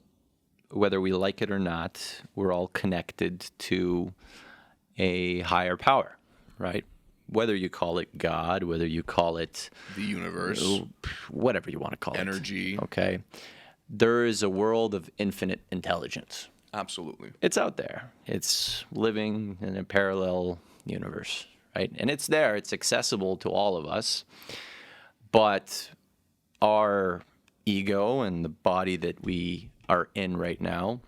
whether we like it or not, we're all connected to a higher power, right? Whether you call it God, whether you call it
The universe,
whatever you want to call
energy.
it. Okay, there is a world of infinite intelligence.
Absolutely.
It's out there. It's living in a parallel universe, right? And it's there. It's accessible to all of us. But our ego and the body that we are in right now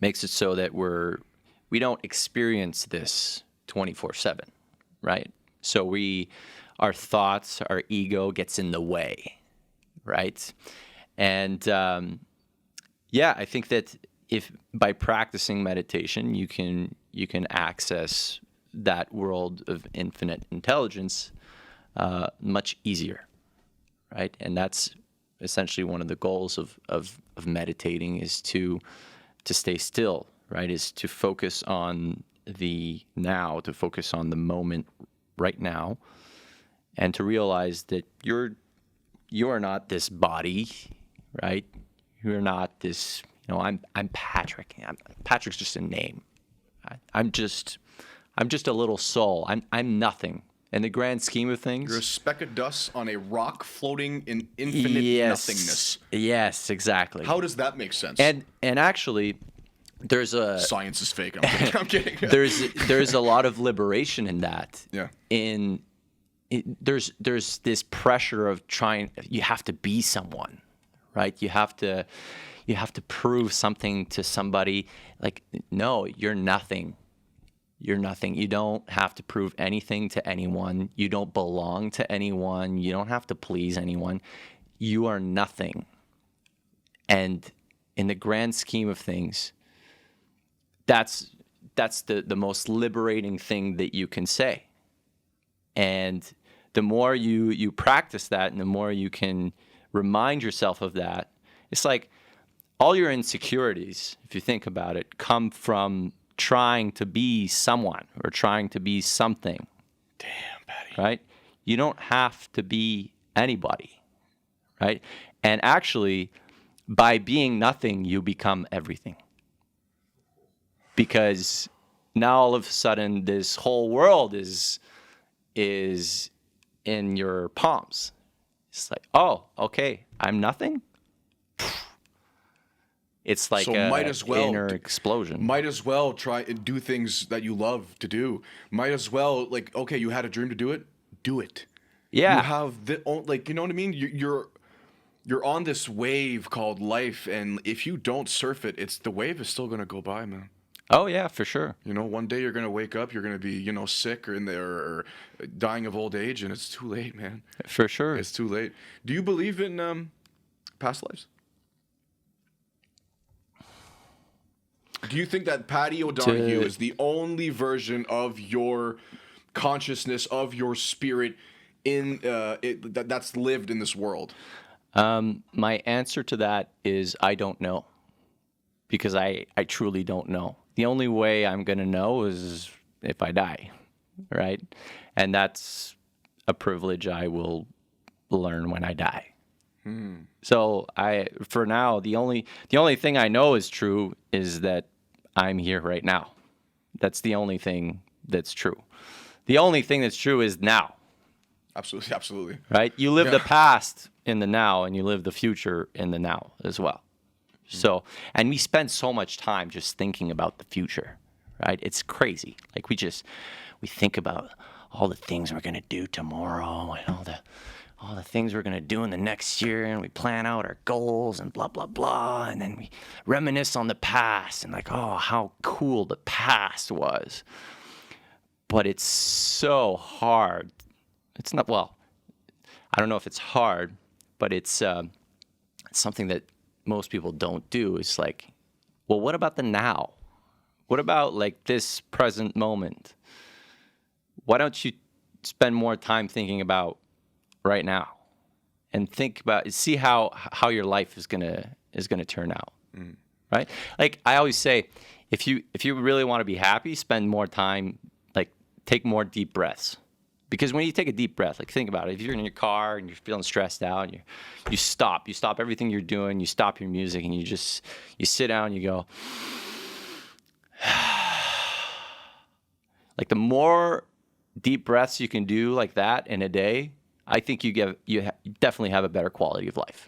makes it so that we don't experience this 24/7, right? So our thoughts, our ego gets in the way, right? And yeah, I think that if by practicing meditation you can access that world of infinite intelligence much easier, right? And that's essentially one of the goals of meditating, is to stay still, right? Is to focus on the now, to focus on the moment right now, and to realize that you are not this body, right? You're not this. I'm Patrick. Patrick's just a name. I'm just a little soul. I'm nothing. In the grand scheme of things,
You're a speck of dust on a rock floating in infinite nothingness.
Yes, exactly.
How does that make sense?
And actually, there's a
Science is fake. I'm kidding.
there's a lot of liberation in that.
Yeah.
There's this pressure of you have to be someone, right? You have to prove something to somebody. Like, no, you're nothing. You're nothing. You don't have to prove anything to anyone. You don't belong to anyone. You don't have to please anyone. You are nothing. And in the grand scheme of things, that's the most liberating thing that you can say. And the more you practice that, and the more you can remind yourself of that, it's like all your insecurities, if you think about it, come from trying to be someone or trying to be something.
Damn, Patty.
Right? You don't have to be anybody, right? And actually, by being nothing, you become everything. Because now all of a sudden, this whole world is in your palms. It's like, oh, okay, I'm nothing. It's like
So
a
might as well
inner explosion.
Might as well try and do things that you love to do. Might as well, like, okay, you had a dream to do it. Do it.
Yeah.
You have like, you know what I mean? You're on this wave called life, and if you don't surf it, the wave is still gonna go by, man.
Oh yeah, for sure.
You know, one day you're gonna wake up, you're gonna be, sick or dying of old age, and it's too late, man.
For sure.
It's too late. Do you believe in past lives? Do you think that Patty O'Donoghue is the only version of your consciousness, of your spirit that's lived in this world?
My answer to that is I don't know, because I truly don't know. The only way I'm going to know is if I die, right? And that's a privilege I will learn when I die. So for now, the only thing I know is true is that I'm here right now. That's the only thing that's true. The only thing that's true is now.
Absolutely, absolutely.
Right? You live the past in the now, and you live the future in the now as well. So, and we spend so much time just thinking about the future, right? It's crazy. Like we think about all the things we're gonna do tomorrow, and all the things we're gonna do in the next year, and we plan out our goals and blah blah blah, and then we reminisce on the past and like, oh, how cool the past was. But it's so hard. It's not, well, I don't know if it's hard, but it's something that most people don't do. It's like, well, what about the now? What about like this present moment? Why don't you spend more time thinking about right now and see how your life is gonna turn out, right? Like I always say, if you really want to be happy, spend more time, like take more deep breaths. Because when you take a deep breath, like think about it. If you're in your car and you're feeling stressed out, and you stop everything you're doing, you stop your music, and you sit down and you go, like the more deep breaths you can do like that in a day, I think you definitely have a better quality of life.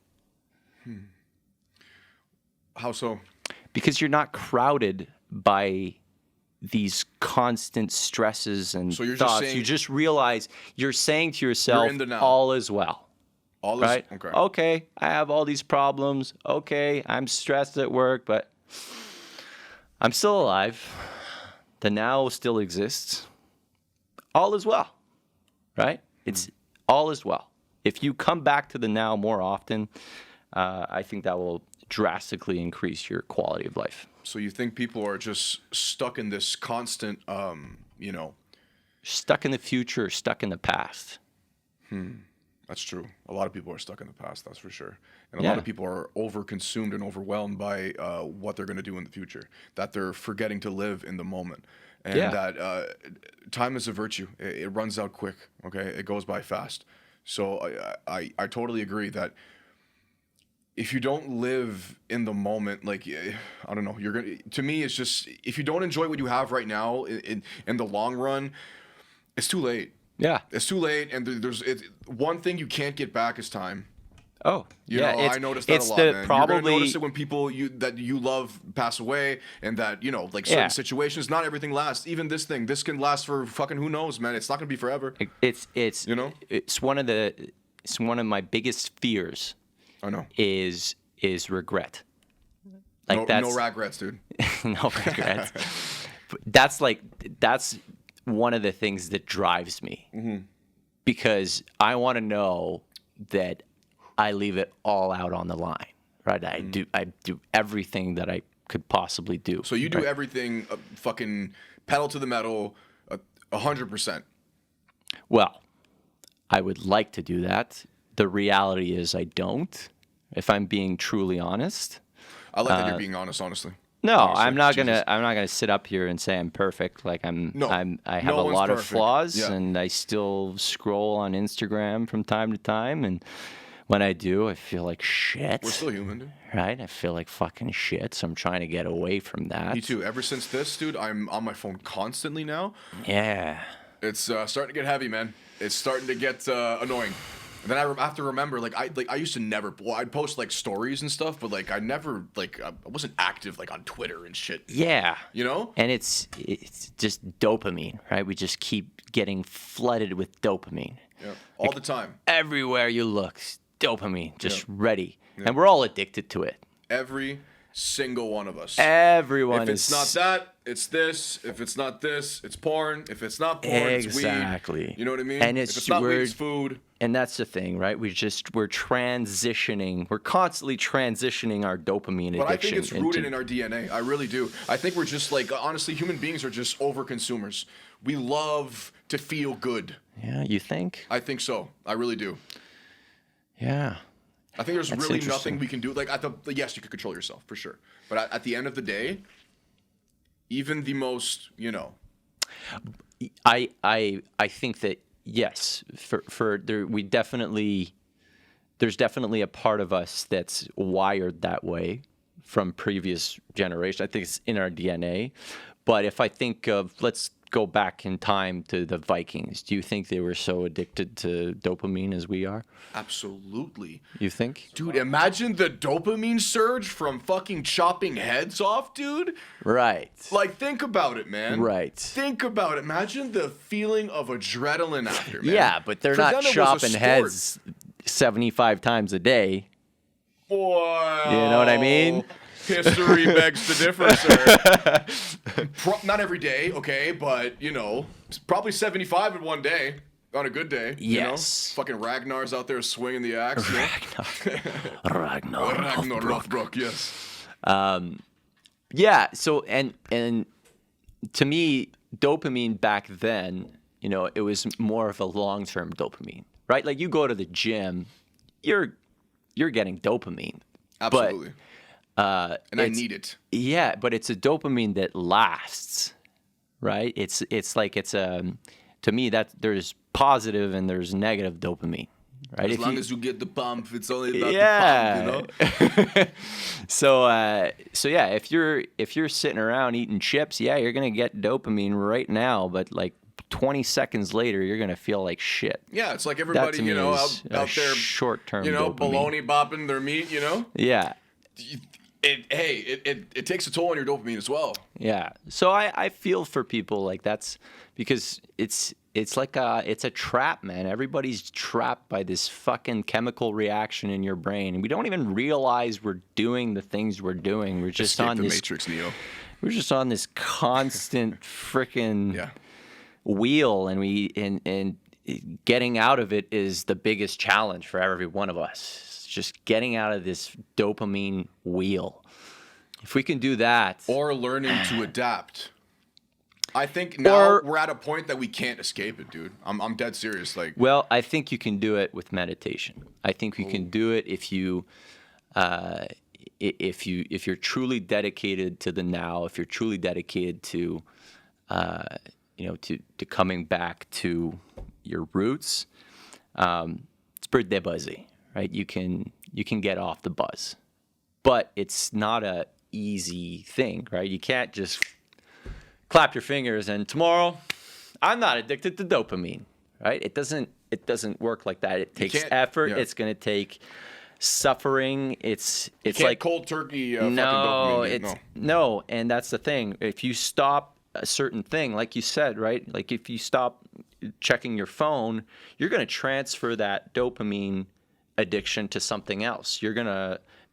How so?
Because you're not crowded by these constant stresses and
so you're
thoughts.
Just saying,
you just realize you're saying to yourself,
you're in the now.
all is well.
All
right?
is okay.
Okay, I have all these problems. Okay, I'm stressed at work, but I'm still alive. The now still exists. All is well. Right? It's all is well. If you come back to the now more often, I think that will drastically increase your quality of life.
So you think people are just stuck in this constant,
stuck in the future, stuck in the past.
That's true. A lot of people are stuck in the past, that's for sure. And a lot of people are overconsumed and overwhelmed by what they're going to do in the future, that they're forgetting to live in the moment. And that time is a virtue. It runs out quick, okay? It goes by fast. So I totally agree that if you don't live in the moment, like, I don't know, to me, it's just, if you don't enjoy what you have right now in the long run, it's too late.
Yeah.
It's too late. And there's one thing you can't get back is time.
Oh,
I noticed that a lot, man. You're going to notice it when people that you love pass away, and that, like certain situations, not everything lasts. Even this can last for fucking who knows, man. It's not going to be forever.
It's one of my biggest fears.
I know.
Is regret. Like
no regrets, dude.
No regrets. That's one of the things that drives me, because I want to know that I leave it all out on the line, right? I do everything that I could possibly do.
So you do everything, fucking pedal to the metal, 100%.
Well, I would like to do that. The reality is I don't. If I'm being truly honest.
I like that you're being honest, honestly.
No,
honestly,
I'm not gonna sit up here and say I'm perfect. Like I have a lot of flaws, and I still scroll on Instagram from time to time, and when I do, I feel like shit.
We're still human, dude.
Right? I feel like fucking shit, so I'm trying to get away from that.
Me too. Ever since this, dude, I'm on my phone constantly now.
Yeah.
It's starting to get heavy, man. It's starting to get annoying. And then I have to remember, I used to never. Well, I'd post like stories and stuff, but like I never I wasn't active like on Twitter and shit.
Yeah.
You know.
And it's just dopamine, right? We just keep getting flooded with dopamine.
Yeah. All the time.
Everywhere you look, dopamine, just ready. And we're all addicted to it.
Every single one of us.
Everyone
If it's not that, it's this. If it's not this, it's porn. If it's not porn, it's weed.
Exactly.
You know what I mean?
And
if it's not weed, it's food.
And that's the thing, right? We're transitioning. We're constantly transitioning our dopamine addiction.
But I think it's rooted
into,
in our DNA. I really do. I think we're just like, honestly, human beings are just over consumers. We love to feel good.
Yeah, you think?
I think so. I really do.
Yeah.
I think there's
That's
really
interesting.
nothing we can do. Like, yes, you could control yourself for sure. But at the end of the day, even the most,
I think that yes, for there there's definitely a part of us that's wired that way from previous generations. I think it's in our DNA. But if I think of, let's go back in time to the Vikings. Do you think they were so addicted to dopamine as we are?
absolutely.
You think?
Dude, imagine the dopamine surge from fucking chopping heads off, dude.
Right.
Like, think about it, man.
Right.
Think about it. Imagine the feeling of adrenaline after, man.
Yeah, but they're
'Cause
not
then it was a
chopping
sport.
heads 75 times a day.
Wow.
You know what I mean?
History begs to differ, sir. Not every day, okay, but, probably 75 in one day. On a good day,
Yes.
Fucking Ragnar's out there swinging the axe.
Ragnar.
Ragnar Lothbrok, yes.
Yeah. So and to me, dopamine back then, it was more of a long-term dopamine, right? Like you go to the gym, you're getting dopamine.
Absolutely.
But,
and I need it.
Yeah, but it's a dopamine that lasts, right? It's to me that there's positive and there's negative dopamine, right?
As long as you get the pump, it's only about
yeah.
the pump,
So yeah, if you're sitting around eating chips, yeah, you're gonna get dopamine right now, but like 20 seconds later, you're gonna feel like shit.
Yeah, it's like
That
everybody,
to me
out
is
there,
short-term dopamine.
baloney bopping their meat,
Yeah.
It takes a toll on your dopamine as well.
Yeah. So I feel for people like that's because it's like it's a trap, man. Everybody's trapped by this fucking chemical reaction in your brain, and we don't even realize we're doing the things we're doing. We're just
Escape
on
the
this
Matrix, Neo.
We're just on this constant freaking
Yeah.
wheel, and getting out of it is the biggest challenge for every one of us. It's just getting out of this dopamine wheel. If we can do that,
Or learning to adapt. I think now we're at a point that we can't escape it, dude. I'm dead serious. Like,
well, I think you can do it with meditation. I think you can do it if you're truly dedicated to the now, if you're truly dedicated to to coming back to your roots. It's pretty buzzy, right? You can get off the buzz, but it's not a easy thing, right? You can't just clap your fingers and tomorrow I'm not addicted to dopamine, right? It doesn't work like that. It takes effort.
Yeah.
It's going to take suffering. It's
can't
like
cold turkey.
no,
fucking dopamine,
it's no, and that's the thing. If you stop a certain thing, like you said, right? Like if you stop checking your phone, you're going to transfer that dopamine addiction to something else.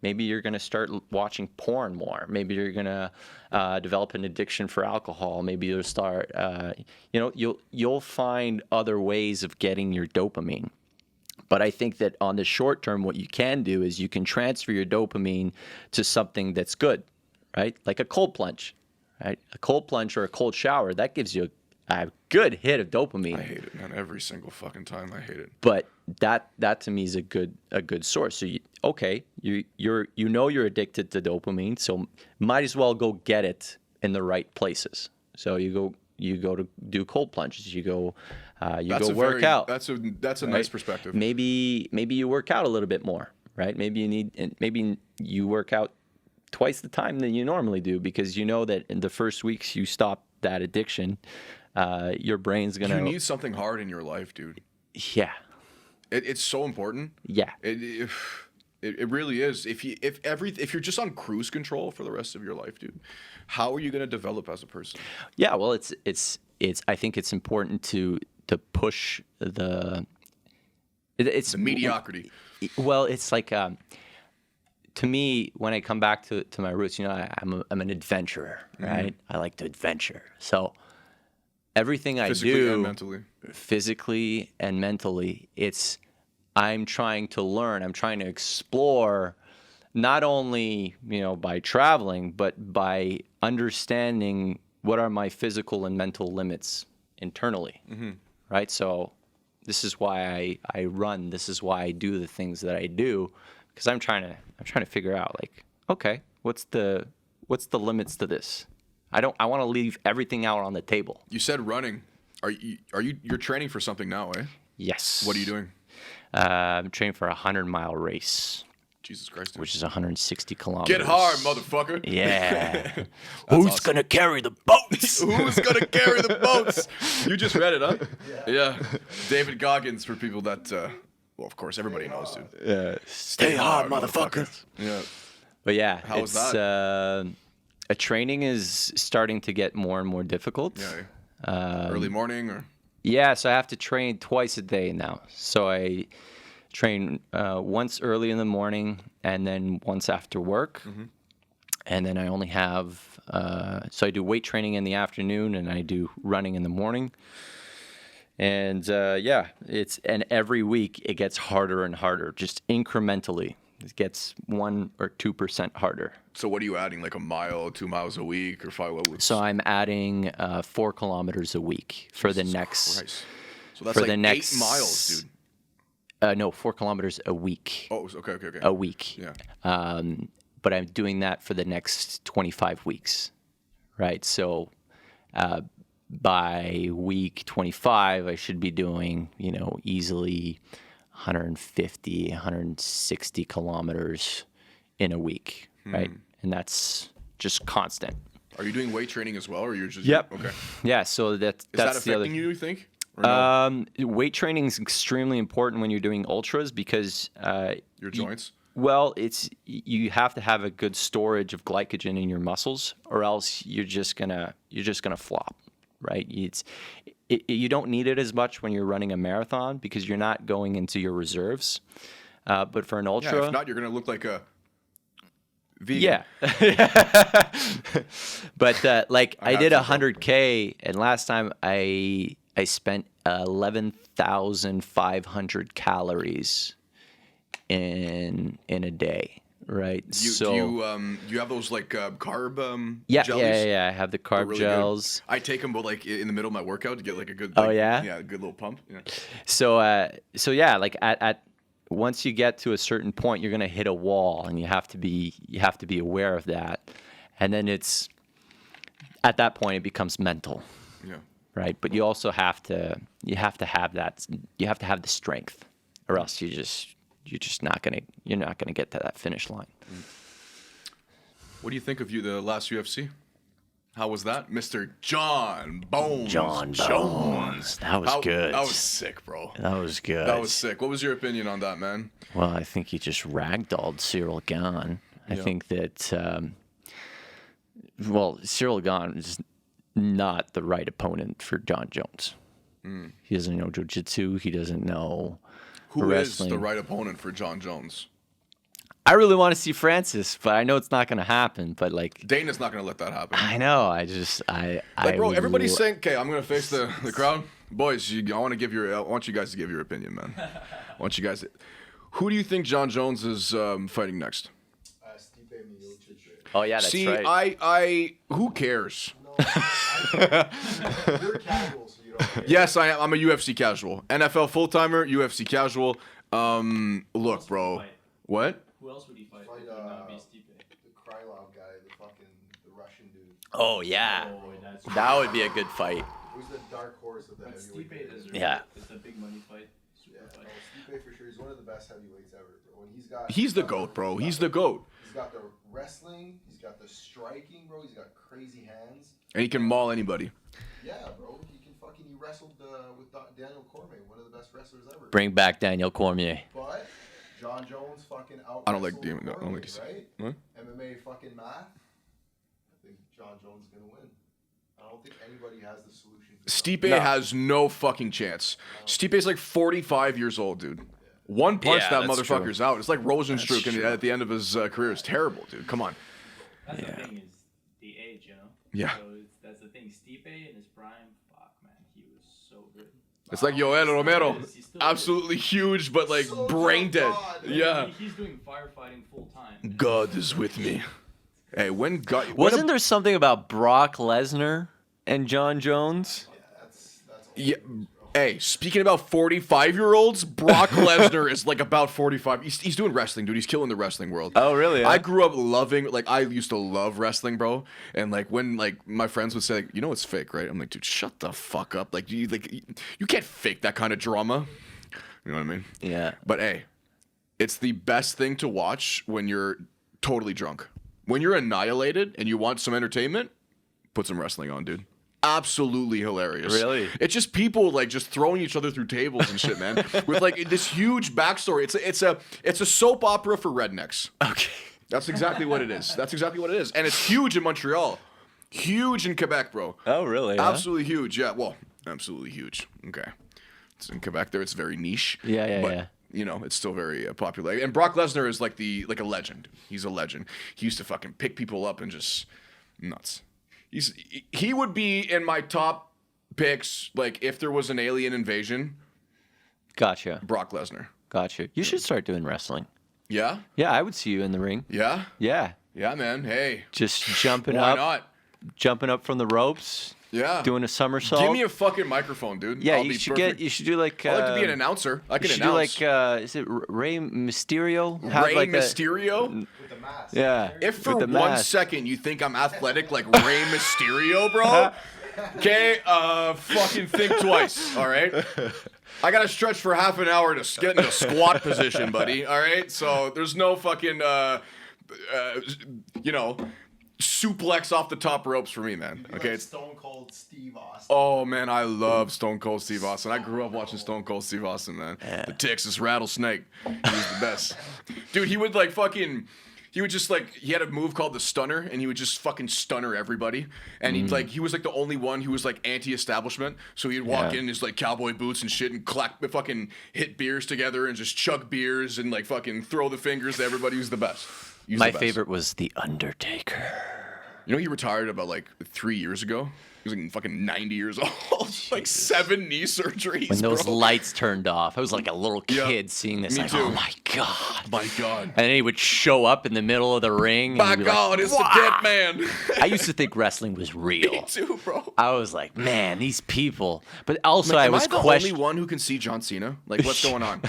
Maybe you're going to start watching porn more. Maybe you're going to develop an addiction for alcohol. Maybe you'll start, you'll find other ways of getting your dopamine. But I think that on the short term, what you can do is you can transfer your dopamine to something that's good, right? Like a cold plunge, right? A cold plunge or a cold shower, that gives you a good hit of dopamine.
I hate it, man. Every single fucking time, I hate it.
But that to me is a good source. So you're addicted to dopamine, so might as well go get it in the right places. So you go to do cold plunges. You go work out.
That's a nice perspective.
Maybe you work out a little bit more, right? Maybe you work out twice the time than you normally do because you know that in the first weeks you stop that addiction, your brain's gonna.
You need something hard in your life, dude.
Yeah.
It's so important.
Yeah.
It really is. If you're just on cruise control for the rest of your life, dude, how are you going to develop as a person?
Yeah, well, it's I think it's important to push the It's
The mediocrity.
Well, it's like to me when I come back to my roots, you know, I'm an adventurer, right? I like to adventure. So everything I
Physically
do,
and mentally.
physically and mentally, I'm trying to learn. I'm trying to explore, not only by traveling, but by understanding what are my physical and mental limits internally, right? So this is why I run. This is why I do the things that I do, because I'm trying to figure out, like, okay, what's the limits to this? I want to leave everything out on the table.
You said running. You're training for something now, eh?
Yes.
What are you doing?
I'm training for a 100-mile race,
Jesus Christ.
which is 160 kilometers.
Get hard, motherfucker.
Yeah. Who's
awesome.
gonna carry the boats?
Who's gonna carry the boats? You just read it, huh? Yeah. David Goggins, for people that, well, of course, everybody knows, dude.
Yeah. Stay hard, motherfucker.
Yeah.
But yeah,
How was
training is starting to get more and more difficult.
Yeah. Early morning or?
Yeah, so I have to train twice a day now. So I train once early in the morning and then once after work. And then I only have, so I do weight training in the afternoon and I do running in the morning. And and every week it gets harder and harder, just incrementally. It gets 1 or 2% harder.
So what are you adding, like a mile, 2 miles a week, or 5?
So I'm adding 4 kilometers a week for the next.
Christ. So that's
for
like
the next
8 miles, dude.
No, 4 kilometers a week.
Oh, okay.
A week.
Yeah.
But I'm doing that for the next 25 weeks, right? So by week 25, I should be doing, easily 150, 160 kilometers in a week, right? And that's just constant.
Are you doing weight training as well, or you're just?
Yep.
Okay.
Yeah. So that's
Is that
the other.
affecting you think? Or no?
Weight training is extremely important when you're doing ultras because
Your joints.
Well, you have to have a good storage of glycogen in your muscles, or else you're just gonna flop, right? You don't need it as much when you're running a marathon because you're not going into your reserves. But for an ultra,
Yeah, if not, you're gonna look like a vegan.
yeah. But I did
have
100K, and last time I spent 11,500 calories in a day, right?
Do you have those like carb
Yeah,
jellies?
yeah. I have the carb
Really
gels.
good. I take them, but like in the middle of my workout to get like a good.
Oh,
like,
yeah?
Yeah, a good little pump. Yeah.
So yeah, like at once you get to a certain point, you're gonna hit a wall, and you have to be aware of that. And then it's at that point it becomes mental,
Yeah.
right? But you also have to have that. You have to have the strength, or else you're not gonna get to that finish line.
What do you think of the last UFC? How was that, Mr. John Bones? Jones.
That was good.
That was sick, bro.
That was good.
That was sick. What was your opinion on that, man?
Well, I think he just ragdolled Cyril Gahn. I think that, Cyril Gahn is not the right opponent for John Jones. He doesn't know jiu-jitsu. He doesn't know
Who
wrestling.
is the right opponent for John Jones?
I really want to see Francis, but I know it's not going to happen. But like,
Dana's not going to let that happen.
I know.
Bro, everybody's saying, okay, I'm going to face the crowd. Boys, I want you guys to give your opinion, man. Who do you think John Jones is fighting next?
Stipe Miocic.
Oh yeah, that's
See,
right.
who cares?
You're casual, so you don't care.
Yes, I am. I'm a UFC casual. NFL full-timer, UFC casual. Look, bro. What?
Who else would he fight?
Fight,
that would not be Stipe?
The Krylov guy, the Russian dude.
Oh yeah, that would be a good fight.
Who's the dark horse of the
But
heavyweight?
Stipe is
division?
Yeah.
it's a big money fight. Super
Yeah,
fight.
no, Stipe for sure. He's one of the best heavyweights ever, bro. And
He's the GOAT, bro. He's the GOAT.
He's got the wrestling. He's got the striking, bro. He's got crazy hands.
And he can maul anybody.
Yeah, bro. He wrestled with Daniel Cormier, one of the best wrestlers ever.
Bring back Daniel Cormier.
But John Jones fucking out.
I don't like Demon. I don't like
this,
this.
right?
What?
MMA fucking math. I think John Jones is gonna win. I don't think anybody has the solution.
Stipe has no fucking chance. Stipe's like 45 years old, dude. One punch,
Yeah,
that
that's
motherfucker's out. It's like Rosenstruck
That's
at the end of his career. It's terrible, dude. Come on.
That's the thing is the age, you know.
Yeah.
So that's the thing. Stipe in his prime, fuck man, he was so good.
It's like Yoel Romero.
He still is.
Absolutely huge, but like
So
brain dead.
God.
Yeah.
He's doing firefighting full time.
God is with me. Hey, when God
Wasn't there something about Brock Lesnar and John Jones?
That's
Yeah. Hey, speaking about 45-year-olds, Brock Lesnar is like about 45. He's doing wrestling, dude. He's killing the wrestling world.
Oh, really?
I grew up loving, like, I used to love wrestling, bro. And like when like my friends would say, like, you know it's fake, right? I'm like, dude, shut the fuck up. Like you can't fake that kind of drama. You know what I mean?
Yeah.
But hey, it's the best thing to watch when you're totally drunk. When you're annihilated and you want some entertainment, put some wrestling on, dude. Absolutely hilarious.
Really?
It's just people like just throwing each other through tables and shit, man. With like this huge backstory. It's a soap opera for rednecks.
Okay.
That's exactly what it is. That's exactly what it is. And it's huge in Montreal. Huge in Quebec, bro.
Oh, really? huh?
Absolutely huge. Yeah, well, absolutely huge. Okay. It's in Quebec there. It's very niche.
Yeah,
but,
yeah.
you know, it's still very popular. And Brock Lesnar is like a legend. He's a legend. He used to fucking pick people up and just nuts. He would be in my top picks, like if there was an alien invasion.
Gotcha.
Brock Lesnar.
Gotcha. You should start doing wrestling.
Yeah?
Yeah, I would see you in the ring.
Yeah?
Yeah.
Yeah, man. Hey.
Just jumping
Why
up,
not?
jumping up from the ropes,
Yeah.
doing a somersault.
Give me a fucking microphone, dude.
yeah,
I'll
you
be
should
perfect.
get. You should do like.
I like to be an announcer. I
You
can
should
announce.
do like. Is it Rey Mysterio? Have
Ray
like a-
Mysterio?
with the mask.
Yeah.
If for
with the
1
mask.
second you think I'm athletic like Rey Mysterio, bro, okay, fucking think twice, all right? I gotta stretch for half an hour to get into squat position, buddy, all right? So there's no fucking, suplex off the top ropes for me, man, okay?
Like Stone Cold Steve Austin.
Oh, man, I love Stone Cold Steve Austin. I grew up watching Stone Cold Steve Austin, man. The Texas Rattlesnake. He was the best. Dude, he would he had a move called the Stunner, and he would just fucking stunner everybody. And he was like the only one who was like anti-establishment. So he'd walk
Yeah.
in his like cowboy boots and shit and fucking hit beers together and just chug beers and like fucking throw the fingers to everybody. He was the best. He was
My
the best.
favorite was The Undertaker.
You know, he retired about like 3 years ago. He was like fucking 90 years old. Like 7 knee surgeries.
When those
bro.
lights turned off, I was like a little
Yeah.
kid seeing this.
Me
like,
too.
oh my god!
My God.
And then he would show up in the middle of the ring.
My
and he'd be
God,
like,
it's the dead man.
I used to think wrestling was real.
Me too, bro.
I was like, man, these people. But also,
Am
I was
the only
questioning.
one who can see John Cena? Like, what's going on?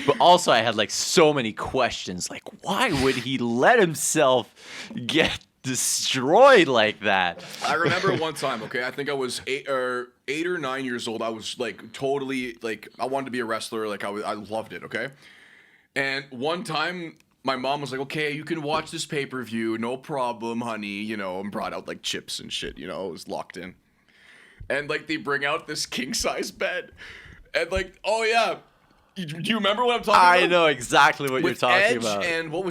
But also, I had like so many questions. Like, why would he let himself get destroyed like that?
I remember one time, okay, I think I was 8 or 9 years old. I was like totally like I wanted to be a wrestler. Like I loved it, okay? And one time my mom was like, "Okay, you can watch this pay-per-view, no problem, honey," and brought out like chips and shit, it was locked in. And like they bring out this king-size bed. And like, oh yeah. Do you remember what I'm talking about?
I know exactly what
With
you're talking
Edge
about.
and what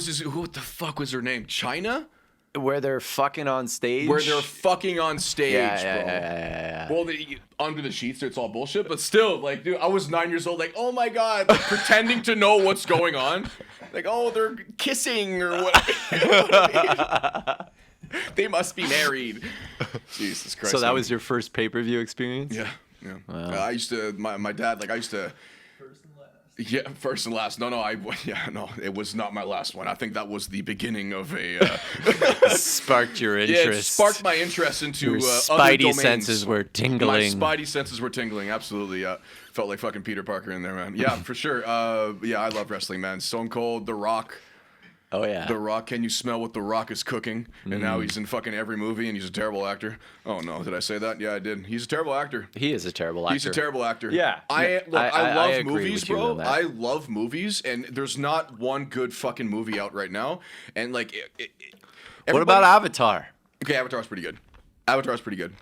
the fuck was her name? China?
Where they're fucking on stage.
Where they're fucking on stage,
yeah,
bro.
yeah.
Well, under the sheets, it's all bullshit. But still, like, dude, I was 9 years old, like, oh my god, like, pretending to know what's going on. Like, oh, they're kissing or what? You know what I mean? They must be married. Jesus Christ.
So that
man.
was your first pay-per-view experience?
Yeah, yeah.
Wow.
I used to, my dad, like, I used to. Yeah, first and last. No, it was not my last one. I think that was the beginning of a.
Sparked your
Yeah,
interest.
it sparked my interest into
Your
other
spidey
domains.
senses were tingling.
My spidey senses were tingling. Absolutely, yeah. Felt like fucking Peter Parker in there, man. Yeah, for sure. Yeah, I love wrestling, man. Stone Cold, The Rock.
Oh yeah.
The Rock. Can you smell what The Rock is cooking? And now he's in fucking every movie, and he's a terrible actor. Oh no, did I say that? Yeah, I did. He's a terrible actor.
He is a terrible actor.
He's a terrible actor.
Yeah.
I
I
love
agree
movies,
with you
bro.
on that.
I love movies, and there's not one good fucking movie out right now. And like,
What
everybody-
about Avatar?
Okay, Avatar's pretty good. Avatar's pretty good.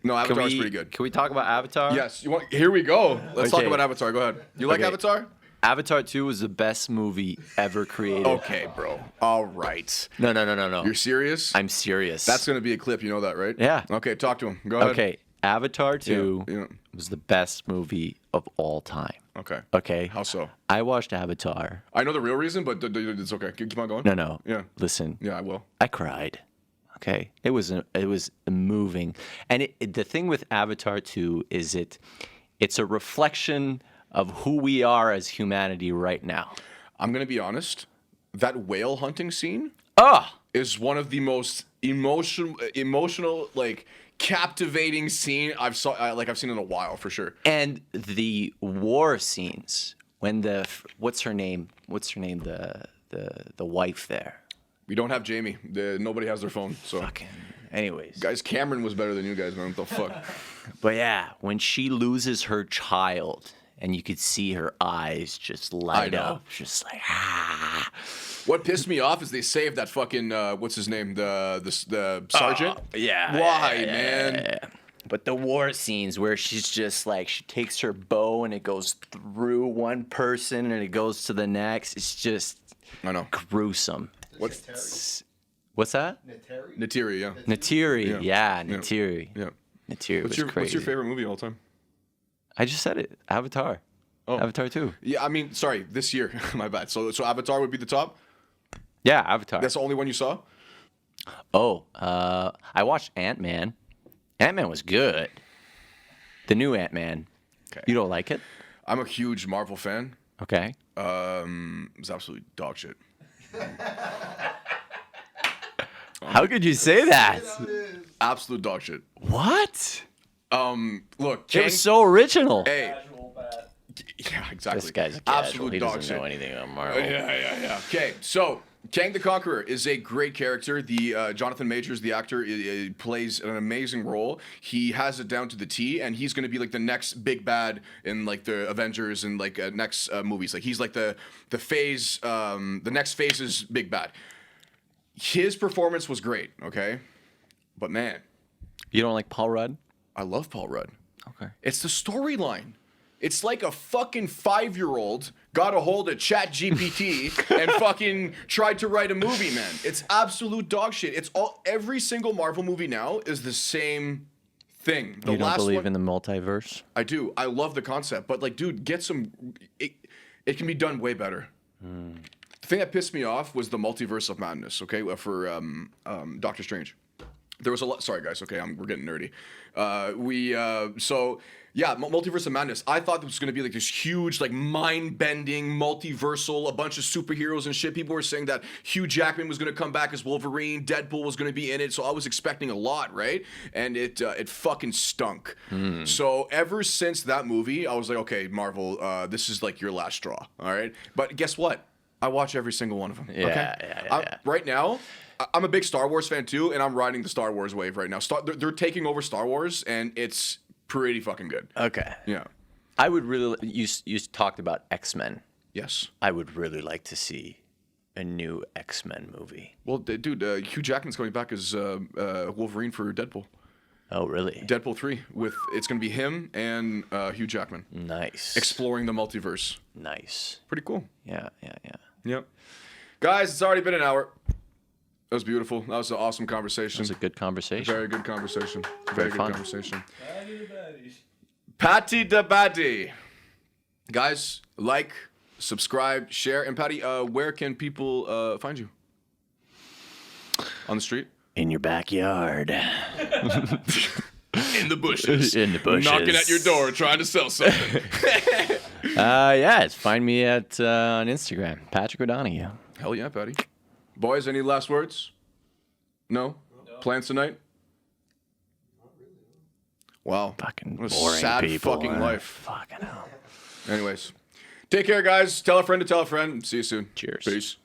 No, Avatar's pretty good.
Can we talk about Avatar?
Yes. Here we go. Let's talk
Okay.
about Avatar. Go ahead. You like
Okay.
Avatar?
Avatar 2 was the best movie ever created.
Okay, bro. All right.
No.
You're serious?
I'm serious.
That's gonna be a clip. You know that, right?
Yeah.
Okay, talk to him. Go ahead.
Okay, Avatar 2
Yeah.
was the best movie of all time.
Okay.
Okay.
How so?
I watched Avatar.
I know the real reason, but it's okay. Keep on going.
No.
Yeah.
Listen.
Yeah, I will.
I cried. Okay. It was moving. And the thing with Avatar 2 is it's a reflection of who we are as humanity right now.
I'm gonna be honest. That whale hunting scene is one of the most emotional, like captivating scene I've seen in a while for sure.
And the war scenes when what's her name? The wife there.
We don't have Jamie. Nobody has their phone. So,
Fucking. Anyways.
guys, Cameron was better than you guys, man. What the fuck?
But yeah, when she loses her child and you could see her eyes just light up, just like
What pissed me off is they saved that fucking what's his name, the sergeant.
Yeah.
Why, man?
But the war scenes where she's just like, she takes her bow and it goes through one person and it goes to the next. It's just
I know.
gruesome. What's that?
Natiri, yeah.
Natiri. Yeah, Natiri.
Yeah.
Natiri was crazy.
What's your favorite movie of all time?
I just said it. Avatar.
Oh.
Avatar 2.
Yeah, I mean, sorry, this year. My bad. So Avatar would be the top?
Yeah, Avatar.
That's the only one you saw?
Oh, I watched Ant-Man. Ant-Man was good. The new Ant-Man.
Okay.
You don't like it?
I'm a huge Marvel fan.
Okay.
It's absolutely dog shit.
How could you say that?
Absolute dog shit.
What?
Look,
It
Kang,
was so original.
hey,
Casual bat.
yeah, exactly.
This guy's a casual.
absolute
He
dog
doesn't
shit.
know anything about Marvel.
Yeah. Okay, so Kang the Conqueror is a great character. The Jonathan Majors, the actor, plays an amazing role. He has it down to the T, and he's going to be like the next big bad in like the Avengers and like next movies. Like he's like the next phase's big bad. His performance was great. Okay, but man,
You don't like Paul Rudd?
I love Paul Rudd.
Okay.
It's the storyline. It's like a fucking 5-year-old got a hold of ChatGPT and fucking tried to write a movie, man. It's absolute dog shit. It's every single Marvel movie now is the same thing. The
You don't
last
believe
one,
in the multiverse?
I do. I love the concept, but like, dude, get some. It can be done way better. The thing that pissed me off was the multiverse of madness. Okay, for Doctor Strange. There was a lot. Sorry, guys. Okay, we're getting nerdy. Multiverse of Madness. I thought this was gonna be like this huge, like mind-bending, multiversal, a bunch of superheroes and shit. People were saying that Hugh Jackman was gonna come back as Wolverine, Deadpool was gonna be in it. So I was expecting a lot, right? And it fucking stunk. So ever since that movie, I was like, okay, Marvel, this is like your last straw. All right. But guess what? I watch every single one of them.
Yeah.
Right now, I'm a big Star Wars fan too, and I'm riding the Star Wars wave right now. They're taking over Star Wars, and it's pretty fucking good.
Okay.
Yeah.
I would really. You talked about X-Men.
Yes.
I would really like to see a new X-Men movie.
Well, dude, Hugh Jackman's coming back as Wolverine for Deadpool.
Oh, really?
Deadpool 3 it's going to be him and Hugh Jackman
Nice.
exploring the multiverse.
Nice.
Pretty cool.
Yeah.
Yep. Guys, it's already been an hour. That was beautiful. That was an awesome conversation.
It was a good conversation.
Very good conversation.
Very
good
fun.
conversation.
Patty the baddies.
Patty the Baddy. Guys, like, subscribe, share. And Patty, where can people find you? On the street?
In your backyard.
In the bushes.
In the bushes.
Knocking at your door trying to sell something.
Find me at on Instagram, Patrick O'Donoghue.
Hell yeah, Patty. Boys, any last words? No? Plans tonight? Wow.
Fucking
What a
boring
sad
people.
fucking life.
Fucking hell.
Anyways, take care, guys. Tell a friend to tell a friend. See you soon.
Cheers.
Peace.